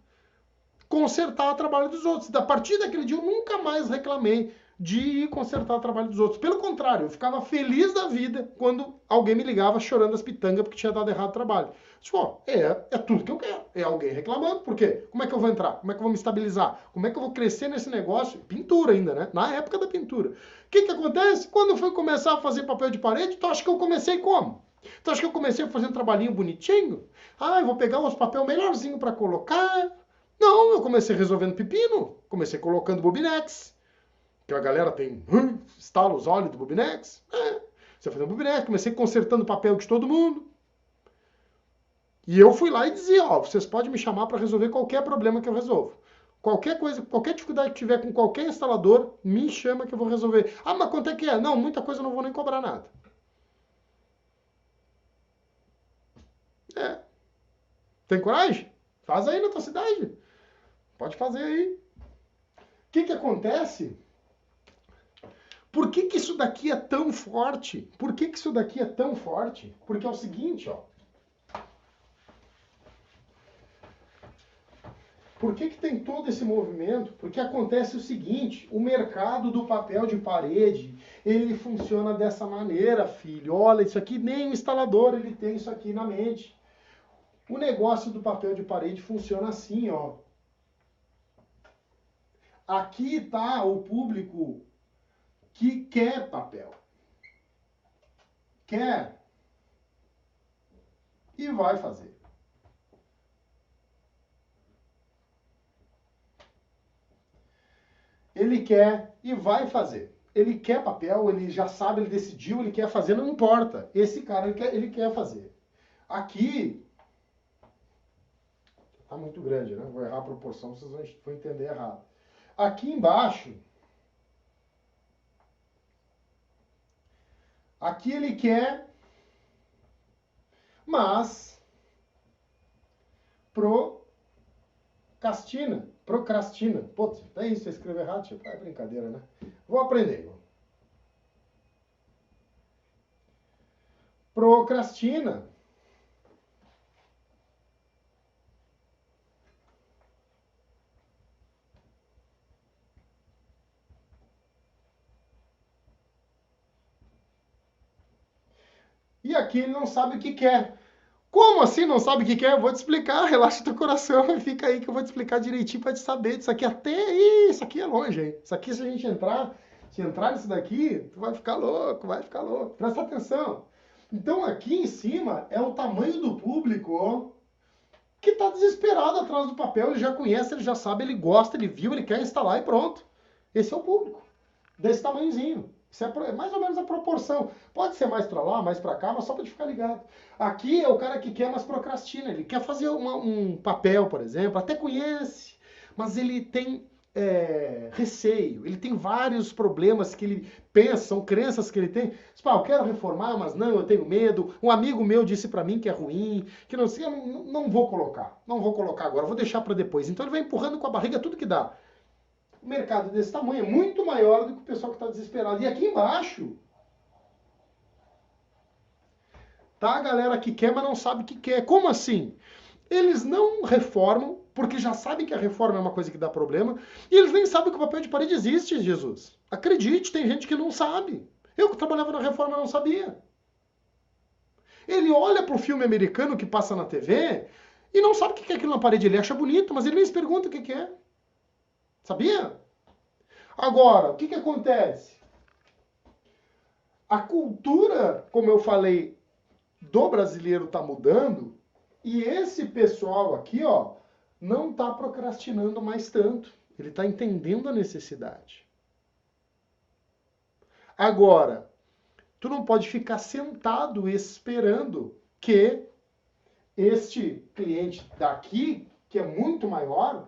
Consertar o trabalho dos outros. A partir daquele dia eu nunca mais reclamei de ir consertar o trabalho dos outros. Pelo contrário, eu ficava feliz da vida quando alguém me ligava chorando as pitangas porque tinha dado errado o trabalho. É tudo que eu quero. É alguém reclamando. Por quê? Como é que eu vou entrar? Como é que eu vou me estabilizar? Como é que eu vou crescer nesse negócio? Pintura ainda, né? Na época da pintura. O que acontece? Quando eu fui começar a fazer papel de parede, tu acha que eu comecei como? Tu acha que eu comecei fazendo um trabalhinho bonitinho? Eu vou pegar uns papel melhorzinho para colocar. Não, eu comecei resolvendo pepino. Comecei colocando bobinex. Que a galera tem, estala os olhos do bobinex. Você fazendo bobinex, comecei consertando o papel de todo mundo. E eu fui lá e dizia, vocês podem me chamar para resolver qualquer problema que eu resolvo. Qualquer coisa, qualquer dificuldade que tiver com qualquer instalador, me chama que eu vou resolver. Mas quanto é que é? Não, muita coisa eu não vou nem cobrar nada. Tem coragem? Faz aí na tua cidade. Pode fazer aí. que acontece? Por que isso daqui é tão forte? Por que isso daqui é tão forte? Porque é o seguinte, ó. Por que tem todo esse movimento? Porque acontece o seguinte, o mercado do papel de parede, ele funciona dessa maneira, filho. Olha, isso aqui nem o instalador ele tem isso aqui na mente. O negócio do papel de parede funciona assim, ó. Aqui está o público que quer papel. Quer e vai fazer. Ele quer e vai fazer. Ele quer papel, ele já sabe, ele decidiu, ele quer fazer, não importa. Esse cara, ele quer fazer. Aqui, tá muito grande, né? Vou errar a proporção, vocês vão entender errado. Aqui embaixo, aqui ele quer, mas procrastina. Putz, é isso, você escreveu errado, tipo, é brincadeira, né? Vou aprender. Procrastina. E aqui ele não sabe o que quer. Como assim não sabe o que quer? Eu vou te explicar, relaxa teu coração e fica aí que eu vou te explicar direitinho para te saber disso aqui até aí. Isso aqui é longe, hein? Isso aqui, se a gente entrar nisso daqui, tu vai ficar louco, Presta atenção. Então aqui em cima é o tamanho do público, ó, que tá desesperado atrás do papel, ele já conhece, ele já sabe, ele gosta, ele viu, ele quer instalar e pronto. Esse é o público, desse tamanhozinho. Isso é mais ou menos a proporção. Pode ser mais para lá, mais para cá, mas só para te ficar ligado. Aqui é o cara que quer, mas procrastina. Ele quer fazer um papel, por exemplo, até conhece, mas ele tem receio. Ele tem vários problemas que ele pensa, são crenças que ele tem. Eu quero reformar, mas não, eu tenho medo. Um amigo meu disse para mim que é ruim, que não sei, eu não vou colocar. Não vou colocar agora, vou deixar para depois. Então ele vai empurrando com a barriga tudo que dá. O mercado desse tamanho é muito maior do que o pessoal que está desesperado. E aqui embaixo, tá a galera que quer, mas não sabe o que quer. Como assim? Eles não reformam, porque já sabem que a reforma é uma coisa que dá problema, e eles nem sabem que o papel de parede existe, Jesus. Acredite, tem gente que não sabe. Eu que trabalhava na reforma não sabia. Ele olha para o filme americano que passa na TV e não sabe o que é aquilo na parede. Ele acha bonito, mas ele nem se pergunta o que é. Sabia? Agora, o que acontece? A cultura, como eu falei, do brasileiro está mudando e esse pessoal aqui, ó, não está procrastinando mais tanto. Ele está entendendo a necessidade. Agora, tu não pode ficar sentado esperando que este cliente daqui, que é muito maior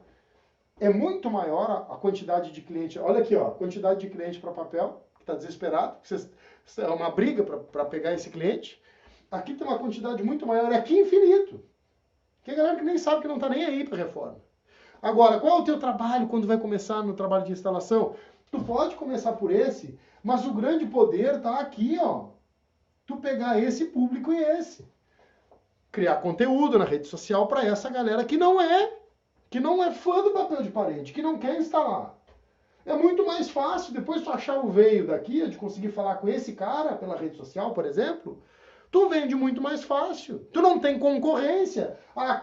a quantidade de cliente. Olha aqui, ó, quantidade de cliente para papel, que está desesperado, é uma briga para pegar esse cliente. Aqui tem uma quantidade muito maior, é aqui infinito. Tem galera que nem sabe que não está nem aí para reforma. Agora, qual é o teu trabalho quando vai começar no trabalho de instalação? Tu pode começar por esse, mas o grande poder está aqui, ó. Tu pegar esse público e esse. Criar conteúdo na rede social para essa galera que não é fã do papel de parede, que não quer instalar. É muito mais fácil, depois tu achar o veio daqui, de conseguir falar com esse cara pela rede social, por exemplo, tu vende muito mais fácil. Tu não tem concorrência.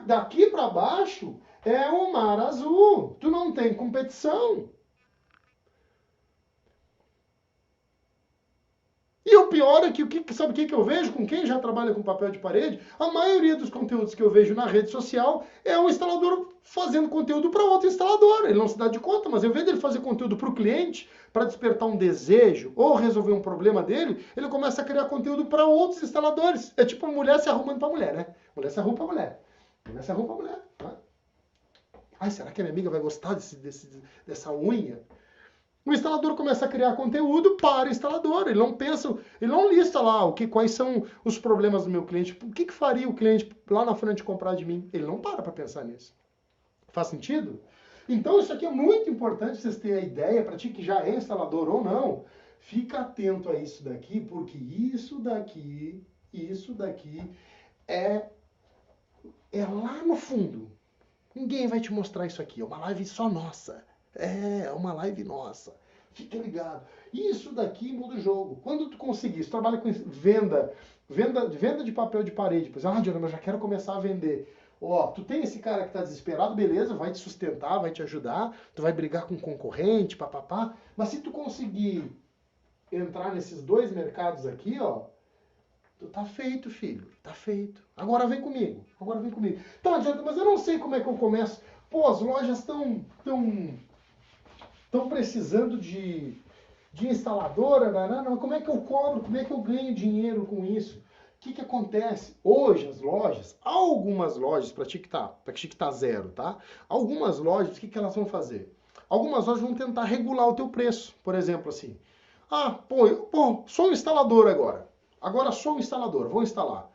Daqui para baixo é o mar azul. Tu não tem competição. E o pior é que sabe o que eu vejo com quem já trabalha com papel de parede? A maioria dos conteúdos que eu vejo na rede social é um instalador fazendo conteúdo para outro instalador. Ele não se dá de conta, mas em vez de ele fazer conteúdo para o cliente, para despertar um desejo ou resolver um problema dele, ele começa a criar conteúdo para outros instaladores. É tipo a mulher se arrumando para mulher, né? Mulher se arruma para mulher. Mulher se arruma para mulher. Tá? Ai, será que a minha amiga vai gostar dessa unha? O instalador começa a criar conteúdo para o instalador. Ele não pensa, ele não lista lá quais são os problemas do meu cliente. O que faria o cliente lá na frente comprar de mim? Ele não para pensar nisso. Faz sentido? Então isso aqui é muito importante vocês terem a ideia, para ti que já é instalador ou não, fica atento a isso daqui, porque isso daqui é lá no fundo. Ninguém vai te mostrar isso aqui, é uma live só nossa. É uma live nossa. Fica ligado. Isso daqui muda o jogo. Quando tu conseguir, tu trabalha com venda de papel de parede, pois, Jonathan, eu já quero começar a vender. Ó, tu tem esse cara que tá desesperado, beleza, vai te sustentar, vai te ajudar, tu vai brigar com concorrente, papapá. Mas se tu conseguir entrar nesses dois mercados aqui, ó, tu tá feito, filho, tá feito. Agora vem comigo, Tá, Jonathan, mas eu não sei como é que eu começo. Pô, as lojas estão precisando de instaladora, não, como é que eu cobro, como é que eu ganho dinheiro com isso? O que acontece? Hoje as lojas, algumas lojas, para ti que tá zero, tá? Algumas lojas, o que elas vão fazer? Algumas lojas vão tentar regular o teu preço. Por exemplo, assim, sou um instalador agora. Agora sou um instalador, vou instalar.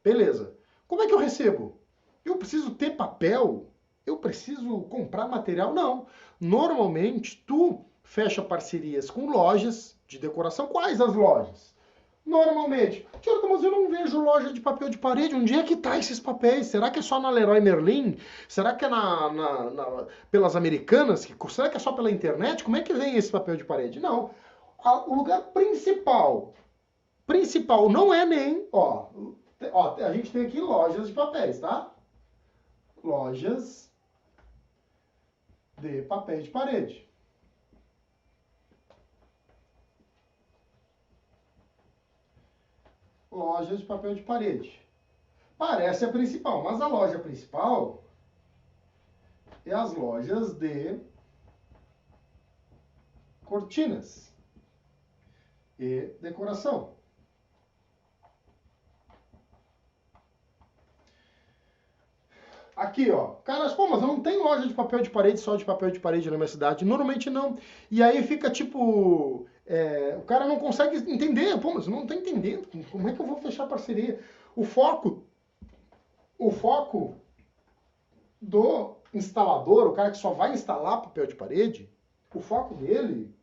Beleza. Como é que eu recebo? Eu preciso ter papel? Eu preciso comprar material? Não. Normalmente, tu fecha parcerias com lojas de decoração. Quais as lojas? Normalmente. Mas eu não vejo loja de papel de parede. Onde é que tá esses papéis? Será que é só na Leroy Merlin? Será que é pelas Americanas? Será que é só pela internet? Como é que vem esse papel de parede? Não. O lugar principal não é nem... Ó, a gente tem aqui lojas de papéis, tá? Lojas de papel de parede. Lojas de papel de parede. Parece a principal, mas a loja principal é as lojas de cortinas e decoração. Aqui, ó. Caras, mas eu não tenho loja de papel de parede, só de papel de parede na minha cidade. Normalmente não. E aí fica tipo... o cara não consegue entender. Mas eu não tô entendendo. Como é que eu vou fechar parceria? O foco do instalador, o cara que só vai instalar papel de parede, o foco dele...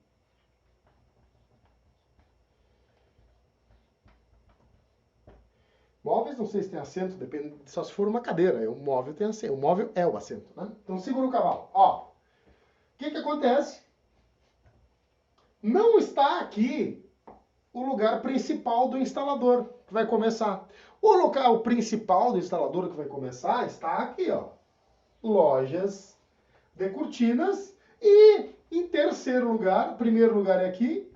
Móveis, não sei se tem assento, depende, só se for uma cadeira. O móvel tem assento. O móvel é o assento, né? Então segura o cavalo. Ó, o que acontece? Não está aqui o lugar principal do instalador que vai começar. O local principal do instalador que vai começar está aqui, ó. Lojas de cortinas. E em terceiro lugar, primeiro lugar é aqui,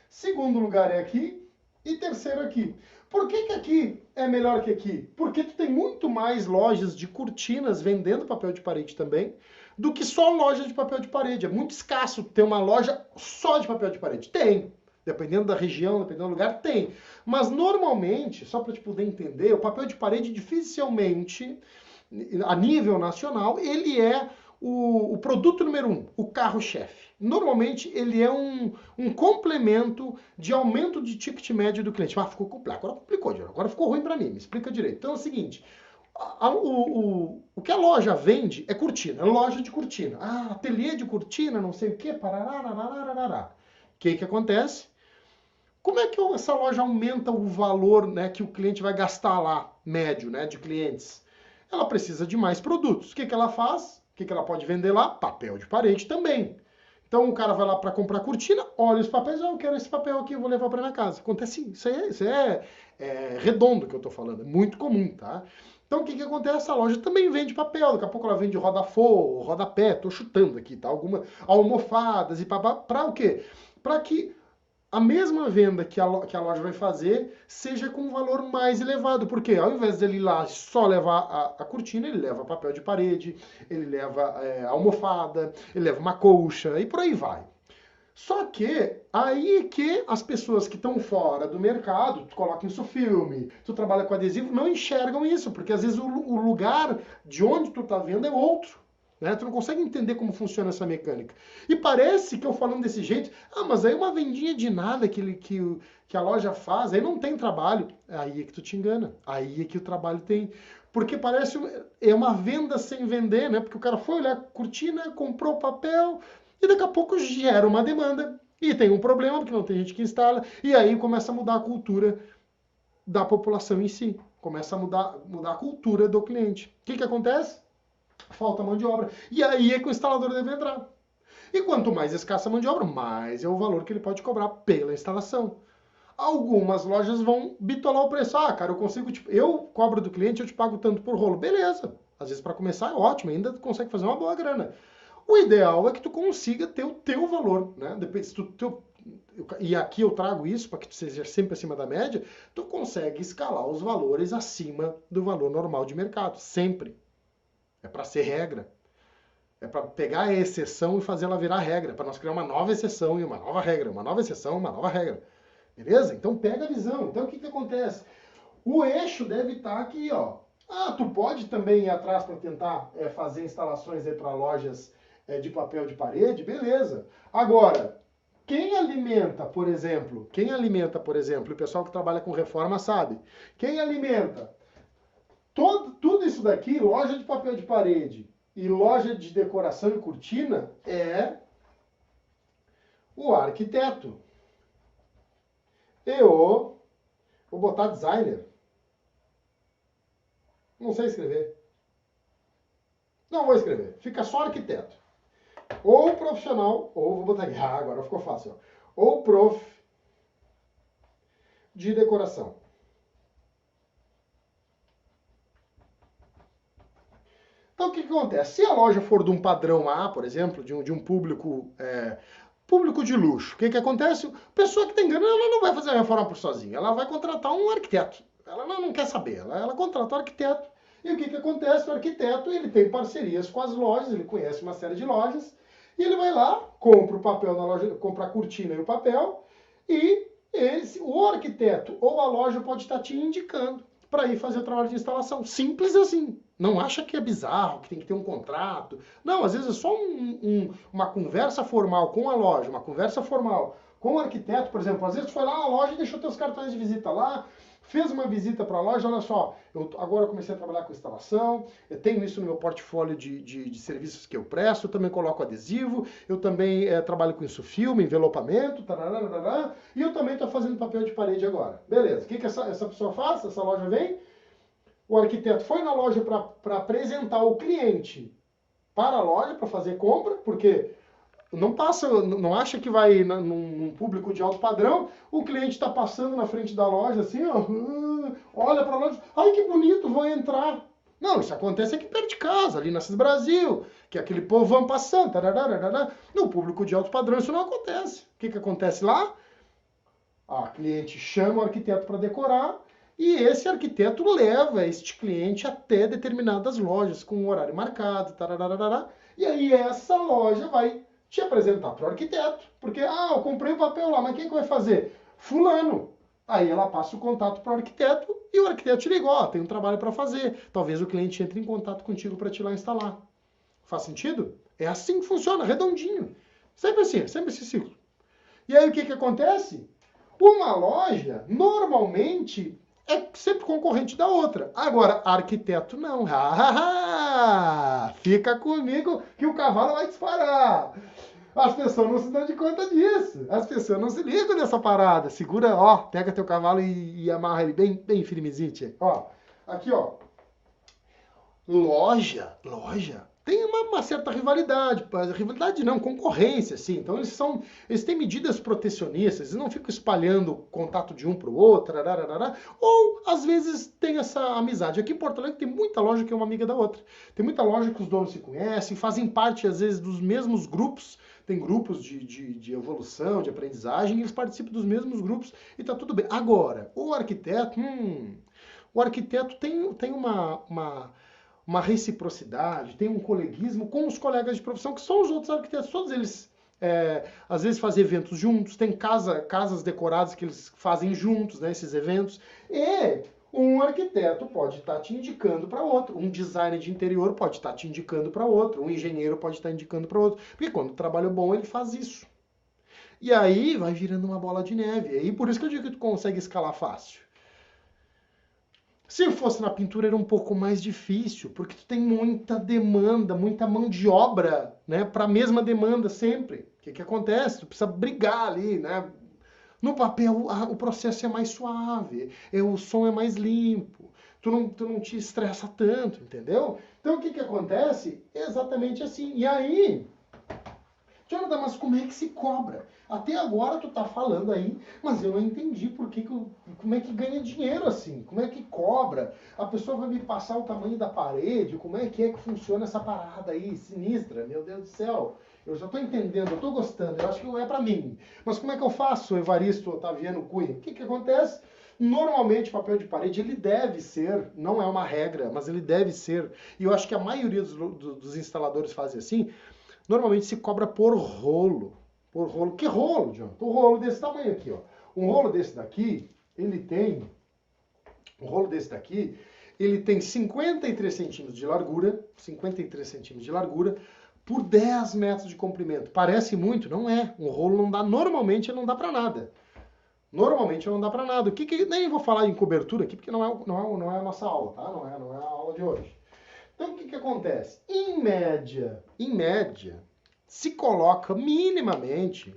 segundo lugar é aqui e terceiro aqui. Por que aqui é melhor que aqui? Porque tu tem muito mais lojas de cortinas vendendo papel de parede também do que só loja de papel de parede. É muito escasso ter uma loja só de papel de parede. Tem. Dependendo da região, dependendo do lugar, tem. Mas normalmente, só para te poder entender, o papel de parede dificilmente, a nível nacional, ele é o produto número 1, o carro-chefe. Normalmente ele é um complemento de aumento de ticket médio do cliente. Ficou complexo, agora complicou, agora ficou ruim para mim, me explica direito. Então é o seguinte, o que a loja vende é cortina, é loja de cortina. Ateliê de cortina, não sei o que, parará. O que acontece? Como é que essa loja aumenta o valor, né, que o cliente vai gastar lá, médio, né, de clientes? Ela precisa de mais produtos. O que ela faz? O que ela pode vender lá? Papel de parede também. Então o cara vai lá para comprar cortina, olha os papéis, eu quero esse papel aqui, eu vou levar para minha casa. Acontece isso, isso é redondo que eu tô falando, é muito comum, tá? Então o que acontece? A loja também vende papel, daqui a pouco ela vende roda-forro, rodapé, tô chutando aqui, tá? Almofadas e para o quê? Para que a mesma venda que a loja vai fazer seja com um valor mais elevado. Porque ao invés dele ir lá só levar a cortina, ele leva papel de parede, ele leva almofada, ele leva uma colcha e por aí vai. Só que aí que as pessoas que estão fora do mercado, tu coloca isso filme, tu trabalha com adesivo, não enxergam isso, porque às vezes o lugar de onde tu tá vendo é outro. né? Tu não consegue entender como funciona essa mecânica. E parece que eu falando desse jeito, mas aí uma vendinha de nada que a loja faz, aí não tem trabalho. Aí é que tu te engana. Aí é que o trabalho tem. Porque parece é uma venda sem vender, né? Porque o cara foi olhar a cortina, comprou papel e daqui a pouco gera uma demanda. E tem um problema, porque não tem gente que instala, e aí começa a mudar a cultura da população em si. Começa a mudar a cultura do cliente. O que acontece? Falta mão de obra. E aí é que o instalador deve entrar. E quanto mais escassa a mão de obra, mais é o valor que ele pode cobrar pela instalação. Algumas lojas vão bitolar o preço. Cara, eu consigo, eu cobro do cliente, eu te pago tanto por rolo. Beleza. Às vezes para começar é ótimo, ainda consegue fazer uma boa grana. O ideal é que tu consiga ter o teu valor, né? Depende, e aqui eu trago isso para que tu seja sempre acima da média, tu consegue escalar os valores acima do valor normal de mercado, sempre. É para ser regra. É para pegar a exceção e fazer ela virar regra, para nós criar uma nova exceção e uma nova regra, uma nova exceção, uma nova regra. Beleza? Então pega a visão. Então o que acontece? O eixo deve estar aqui, ó. Tu pode também ir atrás para tentar fazer instalações para lojas de papel de parede, beleza. Agora, quem alimenta, por exemplo, o pessoal que trabalha com reforma sabe, quem alimenta tudo isso daqui, loja de papel de parede e loja de decoração e cortina, é o arquiteto. Vou botar designer. Não sei escrever. Não vou escrever. Fica só arquiteto. Ou profissional, ou vou botar aqui. Agora ficou fácil. Ó. Ou prof de decoração. Então o que acontece? Se a loja for de um padrão A, por exemplo, de um público de luxo, o que acontece? A pessoa que tem grana, ela não vai fazer a reforma por sozinha. Ela vai contratar um arquiteto. Ela não quer saber. Ela contrata um arquiteto. E o que acontece? O arquiteto, ele tem parcerias com as lojas, ele conhece uma série de lojas, e ele vai lá, compra o papel na loja, compra a cortina e o papel, e o arquiteto ou a loja pode estar te indicando para ir fazer o trabalho de instalação. Simples assim. Não acha que é bizarro, que tem que ter um contrato. Não, às vezes é só uma conversa formal com a loja, uma conversa formal com o arquiteto, por exemplo. Às vezes tu foi lá na loja e deixou teus cartões de visita lá, fez uma visita para a loja, olha só, eu agora comecei a trabalhar com instalação, eu tenho isso no meu portfólio de serviços que eu presto, eu também coloco adesivo, eu também trabalho com isso, filme, envelopamento, tarará, e eu também estou fazendo papel de parede agora. Beleza, o que essa pessoa faz? Essa loja vem, o arquiteto foi na loja para apresentar o cliente para a loja, para fazer compra, porque não acha que vai num público de alto padrão, o cliente está passando na frente da loja assim, ó, olha para a loja, ai que bonito, vou entrar. Não, isso acontece aqui perto de casa, ali na Cis Brasil, que é aquele povão passando, tarará. No público de alto padrão isso não acontece. O que acontece lá? A cliente chama o arquiteto para decorar, e esse arquiteto leva este cliente até determinadas lojas com um horário marcado, tarará, e aí essa loja vai te apresentar para o arquiteto, porque, eu comprei o papel lá, mas quem que vai fazer? Fulano. Aí ela passa o contato para o arquiteto e o arquiteto te liga, tem um trabalho para fazer. Talvez o cliente entre em contato contigo para te ir lá instalar. Faz sentido? É assim que funciona, redondinho. Sempre assim, sempre esse ciclo. E aí o que acontece? Uma loja, normalmente, é sempre concorrente da outra. Agora, arquiteto não. Fica comigo que o cavalo vai disparar. As pessoas não se dão de conta disso. As pessoas não se ligam nessa parada. Segura, pega teu cavalo e amarra ele bem firmezinho. Aqui, Loja tem uma certa rivalidade. Rivalidade não, concorrência, assim. Então eles têm medidas protecionistas, eles não ficam espalhando contato de um para o outro, ou às vezes tem essa amizade. Aqui em Porto Alegre tem muita loja que é uma amiga da outra. Tem muita loja que os donos se conhecem, fazem parte às vezes dos mesmos grupos, tem grupos de evolução, de aprendizagem, e eles participam dos mesmos grupos e tá tudo bem. Agora, o arquiteto tem uma reciprocidade, tem um coleguismo com os colegas de profissão, que são os outros arquitetos. Todos eles, às vezes, fazem eventos juntos, tem casas decoradas que eles fazem juntos, né, esses eventos. E Um arquiteto pode estar te indicando para outro, um designer de interior pode estar te indicando para outro, um engenheiro pode estar indicando para outro, porque quando o trabalho é bom ele faz isso. E aí vai virando uma bola de neve. E aí por isso que eu digo que tu consegue escalar fácil. Se fosse na pintura era um pouco mais difícil, porque tu tem muita demanda, muita mão de obra, né, para a mesma demanda sempre. O que acontece? Tu precisa brigar ali, né? No papel o processo é mais suave, o som é mais limpo, tu não te estressa tanto, entendeu? Então o que acontece? Exatamente assim. E aí, Jonathan, mas como é que se cobra? Até agora tu tá falando aí, mas eu não entendi como é que ganha dinheiro assim, como é que cobra? A pessoa vai me passar o tamanho da parede, como é que funciona essa parada aí, sinistra, meu Deus do céu. Eu já tô entendendo, eu tô gostando, eu acho que não é pra mim. Mas como é que eu faço, Evaristo Otaviano Cunha? O que acontece? Normalmente, papel de parede, ele deve ser, não é uma regra, mas ele deve ser, e eu acho que a maioria dos instaladores fazem assim, normalmente se cobra por rolo. Por rolo. Que rolo, John? Um rolo desse tamanho aqui, ó. Um rolo desse daqui, ele tem... Um rolo desse daqui, ele tem 53 centímetros de largura, 53 centímetros de largura, por 10 metros de comprimento. Parece muito? Não é. Um rolo não dá, normalmente ele não dá para nada. Normalmente não dá para nada. Nem vou falar em cobertura aqui, porque não é a nossa aula, tá? Não é a aula de hoje. Então, o que acontece? Em média, se coloca minimamente,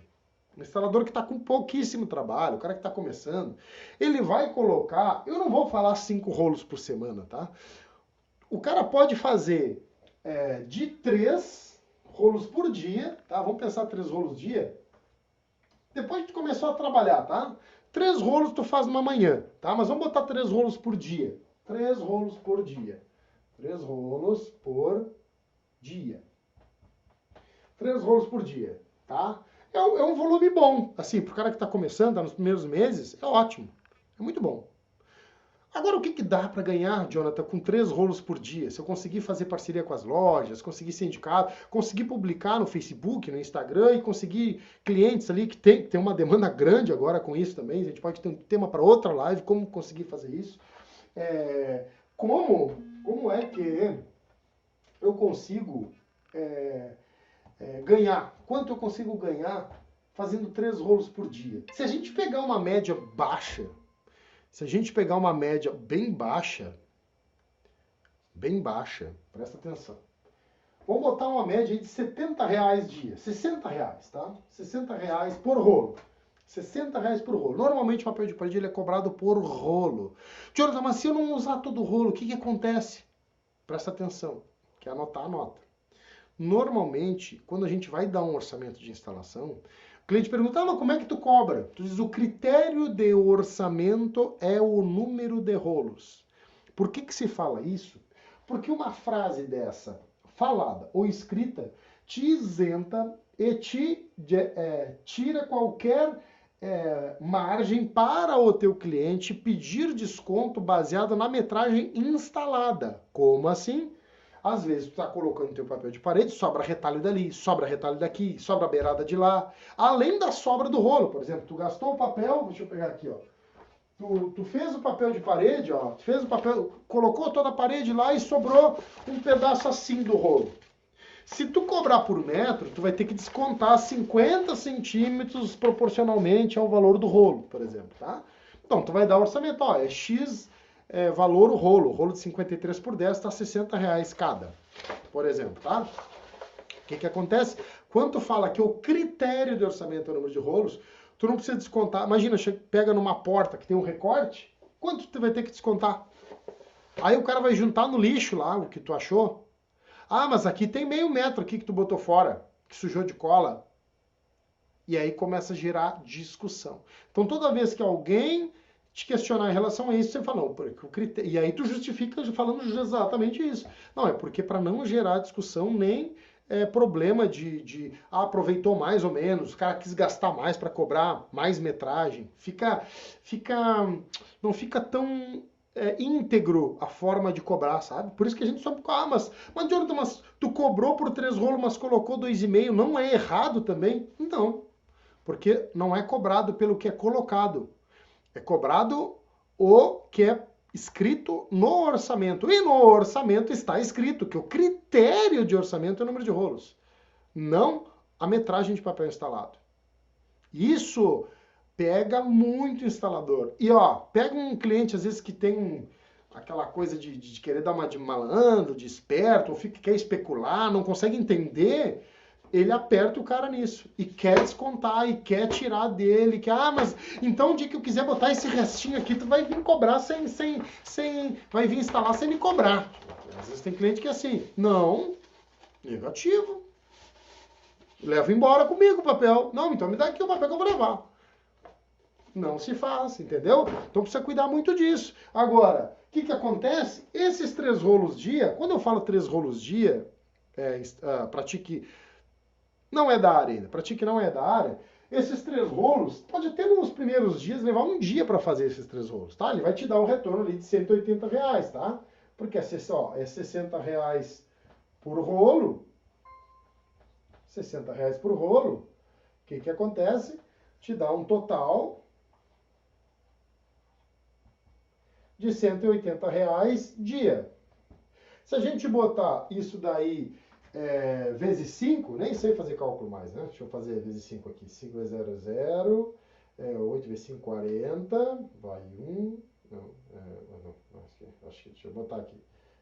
um instalador que está com pouquíssimo trabalho, o cara que está começando, ele vai colocar, eu não vou falar 5 rolos por semana, tá? O cara pode fazer de 3 rolos por dia, tá? Vamos pensar 3 rolos dia. Depois que tu começou a trabalhar, tá? 3 rolos tu faz numa manhã, tá? Mas vamos botar 3 rolos por dia. 3 rolos por dia. 3 rolos por dia. 3 rolos por dia, tá? É um volume bom. Assim, pro cara que tá começando, tá nos primeiros meses, é ótimo. É muito bom. Agora, o que dá para ganhar, Jonathan, com 3 rolos por dia? Se eu conseguir fazer parceria com as lojas, conseguir ser indicado, conseguir publicar no Facebook, no Instagram e conseguir clientes ali que tem uma demanda grande agora com isso também. A gente pode ter um tema para outra live, como conseguir fazer isso. Como é que eu consigo ganhar? Quanto eu consigo ganhar fazendo 3 rolos por dia? Se a gente pegar uma média baixa, se a gente pegar uma média bem baixa, presta atenção. Vamos botar uma média de R$70 dia, 60 reais, tá? 60 reais por rolo. 60 reais por rolo. Normalmente o papel de parede ele é cobrado por rolo. Jonathan, mas se eu não usar todo o rolo, o que acontece? Presta atenção. Quer anotar, anota. Normalmente, quando a gente vai dar um orçamento de instalação, o cliente pergunta, mas como é que tu cobra? Tu diz, o critério de orçamento é o número de rolos. Por que se fala isso? Porque uma frase dessa, falada ou escrita, te isenta e te tira qualquer margem para o teu cliente pedir desconto baseado na metragem instalada. Como assim? Às vezes tu está colocando teu papel de parede, sobra retalho dali, sobra retalho daqui, sobra beirada de lá, além da sobra do rolo. Por exemplo, tu gastou o papel, deixa eu pegar aqui, ó. Tu fez o papel de parede, ó, tu fez o papel, colocou toda a parede lá e sobrou um pedaço assim do rolo. Se tu cobrar por metro, tu vai ter que descontar 50 centímetros proporcionalmente ao valor do rolo, por exemplo, tá? Então, tu vai dar o orçamento, ó, é X valor o rolo de 53 por 10 está 60 reais cada, por exemplo, tá? O que acontece? Quando tu fala que o critério de orçamento é o número de rolos, tu não precisa descontar. Imagina, pega numa porta que tem um recorte, quanto tu vai ter que descontar? Aí o cara vai juntar no lixo lá o que tu achou. Ah, mas aqui tem meio metro aqui que tu botou fora, que sujou de cola. E aí começa a gerar discussão. Então toda vez que alguém te questionar em relação a isso, você fala, não, porque o critério... E aí tu justifica falando exatamente isso. Não, é porque para não gerar discussão nem problema de aproveitou mais ou menos, o cara quis gastar mais para cobrar mais metragem. Não fica tão íntegro a forma de cobrar, sabe? Por isso que a gente só... mas Jonathan, mas tu cobrou por 3 rolos, mas colocou 2,5, não é errado também? Não, porque não é cobrado pelo que é colocado. É cobrado o que é escrito no orçamento. E no orçamento está escrito que o critério de orçamento é o número de rolos, não a metragem de papel instalado. Isso pega muito instalador. E ó, pega um cliente às vezes que tem aquela coisa de querer dar uma de malandro, de esperto, ou quer especular, não consegue entender, ele aperta o cara nisso e quer descontar e quer tirar dele, que mas então o dia que eu quiser botar esse restinho aqui, tu vai vir cobrar sem vai vir instalar sem me cobrar. Às vezes tem cliente que é assim, não, negativo. Leva embora comigo o papel. Não, então me dá aqui o papel que eu vou levar. Não se faz, entendeu? Então precisa cuidar muito disso. Agora, o que acontece? Esses 3 rolos dia, quando eu falo 3 rolos dia, pratique não é da área ainda, pratique não é da área, esses 3 rolos, pode até nos primeiros dias levar um dia para fazer esses 3 rolos, tá? Ele vai te dar um retorno ali de R$180, tá? Porque é R$60 por rolo, R$60 por rolo, o que acontece? Te dá um total de R$180 dia. Se a gente botar isso daí vezes 5, nem sei fazer cálculo mais, né? Deixa eu fazer vezes 5 aqui. 5 vezes 0 é 0, 8 vezes 5, 40, vai 1, deixa eu botar aqui.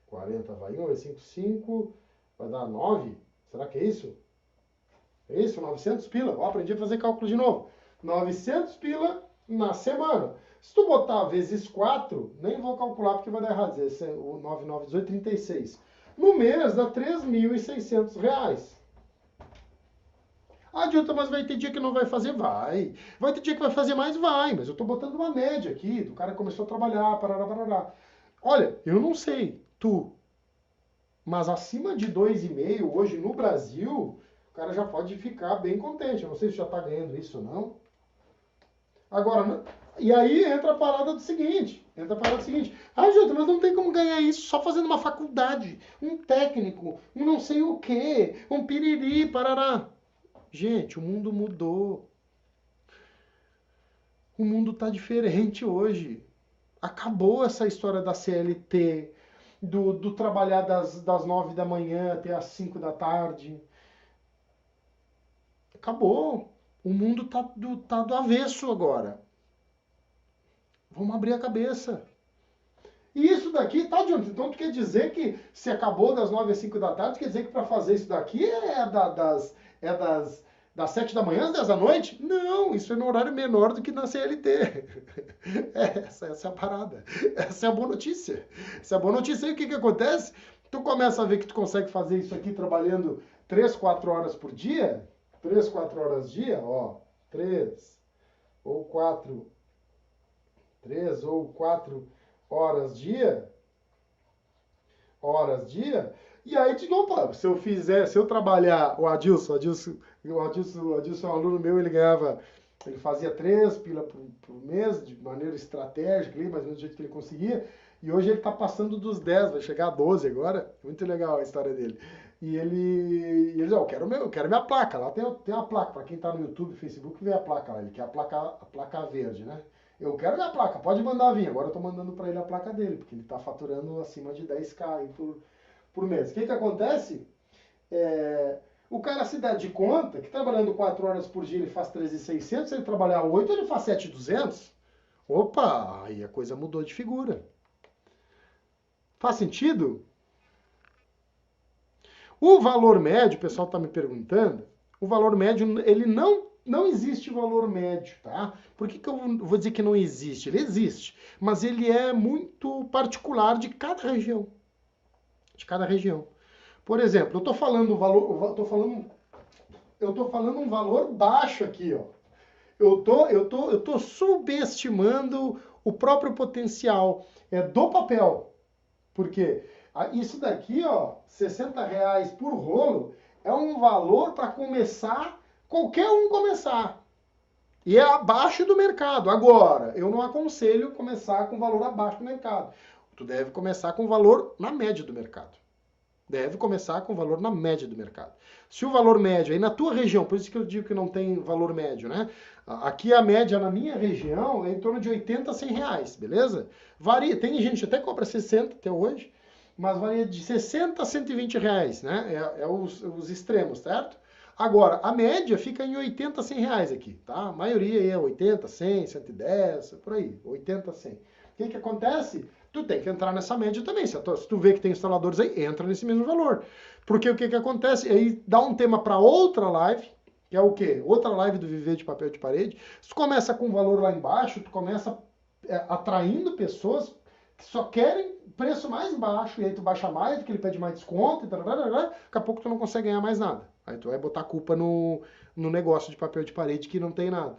40 vai 1, vezes 5, 5, vai dar 9, será que é isso? É isso? 900 pila? Ó, aprendi a fazer cálculo de novo. 900 pila na semana. Se tu botar vezes 4, nem vou calcular porque vai dar errado. O 9, 9, 18, 36. No mês dá R$3.600. Ah, Dilton, mas vai ter dia que não vai fazer? Vai. Vai ter dia que vai fazer mais? Vai. Mas eu tô botando uma média aqui, do cara que começou a trabalhar, parará. Olha, eu não sei, tu, mas acima de 2,5 hoje no Brasil, o cara já pode ficar bem contente. Eu não sei se já tá ganhando isso ou não. Agora, e aí entra a parada do seguinte. Júlio, mas não tem como ganhar isso só fazendo uma faculdade, um técnico, um não sei o quê, um piriri, parará. Gente, o mundo mudou. O mundo tá diferente hoje. Acabou essa história da CLT, do trabalhar das 9 da manhã até as 5 da tarde. Acabou. O mundo tá do avesso agora. Vamos abrir a cabeça. E isso daqui, tá, Jonathan? Então tu quer dizer que se acabou das 9 às 5 da tarde, quer dizer que para fazer isso daqui das 7 da manhã às 10 da noite? Não, isso é no horário menor do que na CLT. Essa é a parada. Essa é a boa notícia. Essa é a boa notícia. E o que acontece? Tu começa a ver que tu consegue fazer isso aqui trabalhando 3, 4 horas por dia. 3, 4 horas dia, ó. 3 ou 4 horas dia, e aí digo, opa, se eu trabalhar, o Adilson é um aluno meu, ele fazia 3 pila por mês, de maneira estratégica, mais ou menos do jeito que ele conseguia, e hoje ele está passando dos 10, vai chegar a 12 agora, muito legal a história dele. E ele diz, eu quero minha placa, lá tem a placa, para quem está no YouTube, Facebook, vê a placa lá, ele quer a placa verde, né? Eu quero minha placa, pode mandar vir. Agora eu tô mandando para ele a placa dele, porque ele tá faturando acima de 10k aí por mês. O que acontece? O cara se dá de conta que trabalhando 4 horas por dia ele faz 3.600, se ele trabalhar 8 ele faz 7.200. Opa, aí a coisa mudou de figura. Faz sentido? O valor médio, o pessoal tá me perguntando, o valor médio, ele não existe valor médio, tá? Por que eu vou dizer que não existe? Ele existe, mas ele é muito particular de cada região. De cada região. Por exemplo, eu tô falando um valor baixo aqui, ó. Eu tô subestimando o próprio potencial do papel. Por quê? Isso daqui, ó, R$60 por rolo, é um valor para começar, qualquer um começar. E é abaixo do mercado. Agora, eu não aconselho começar com valor abaixo do mercado. Tu deve começar com valor na média do mercado. Deve começar com o valor na média do mercado. Se o valor médio aí na tua região, por isso que eu digo que não tem valor médio, né? Aqui a média na minha região é em torno de 80 a 100 reais, beleza? Varia, tem gente até que compra 60 até hoje, mas varia de 60 a 120 reais, né? É os extremos, certo? Agora, a média fica em 80 a 100 reais aqui, tá? A maioria aí é 80, 100, 110, por aí, 80 a 100. O que que acontece? Tu tem que entrar nessa média também. Se tu vê que tem instaladores aí, entra nesse mesmo valor. Porque o que que acontece? Aí dá um tema para outra live, que é o quê? Outra live do Viver de Papel de Parede. Se tu começa com um valor lá embaixo, tu começa atraindo pessoas que só querem preço mais baixo, e aí tu baixa mais, porque ele pede mais desconto, e daqui a pouco tu não consegue ganhar mais nada. Aí tu vai botar a culpa no negócio de papel de parede que não tem nada.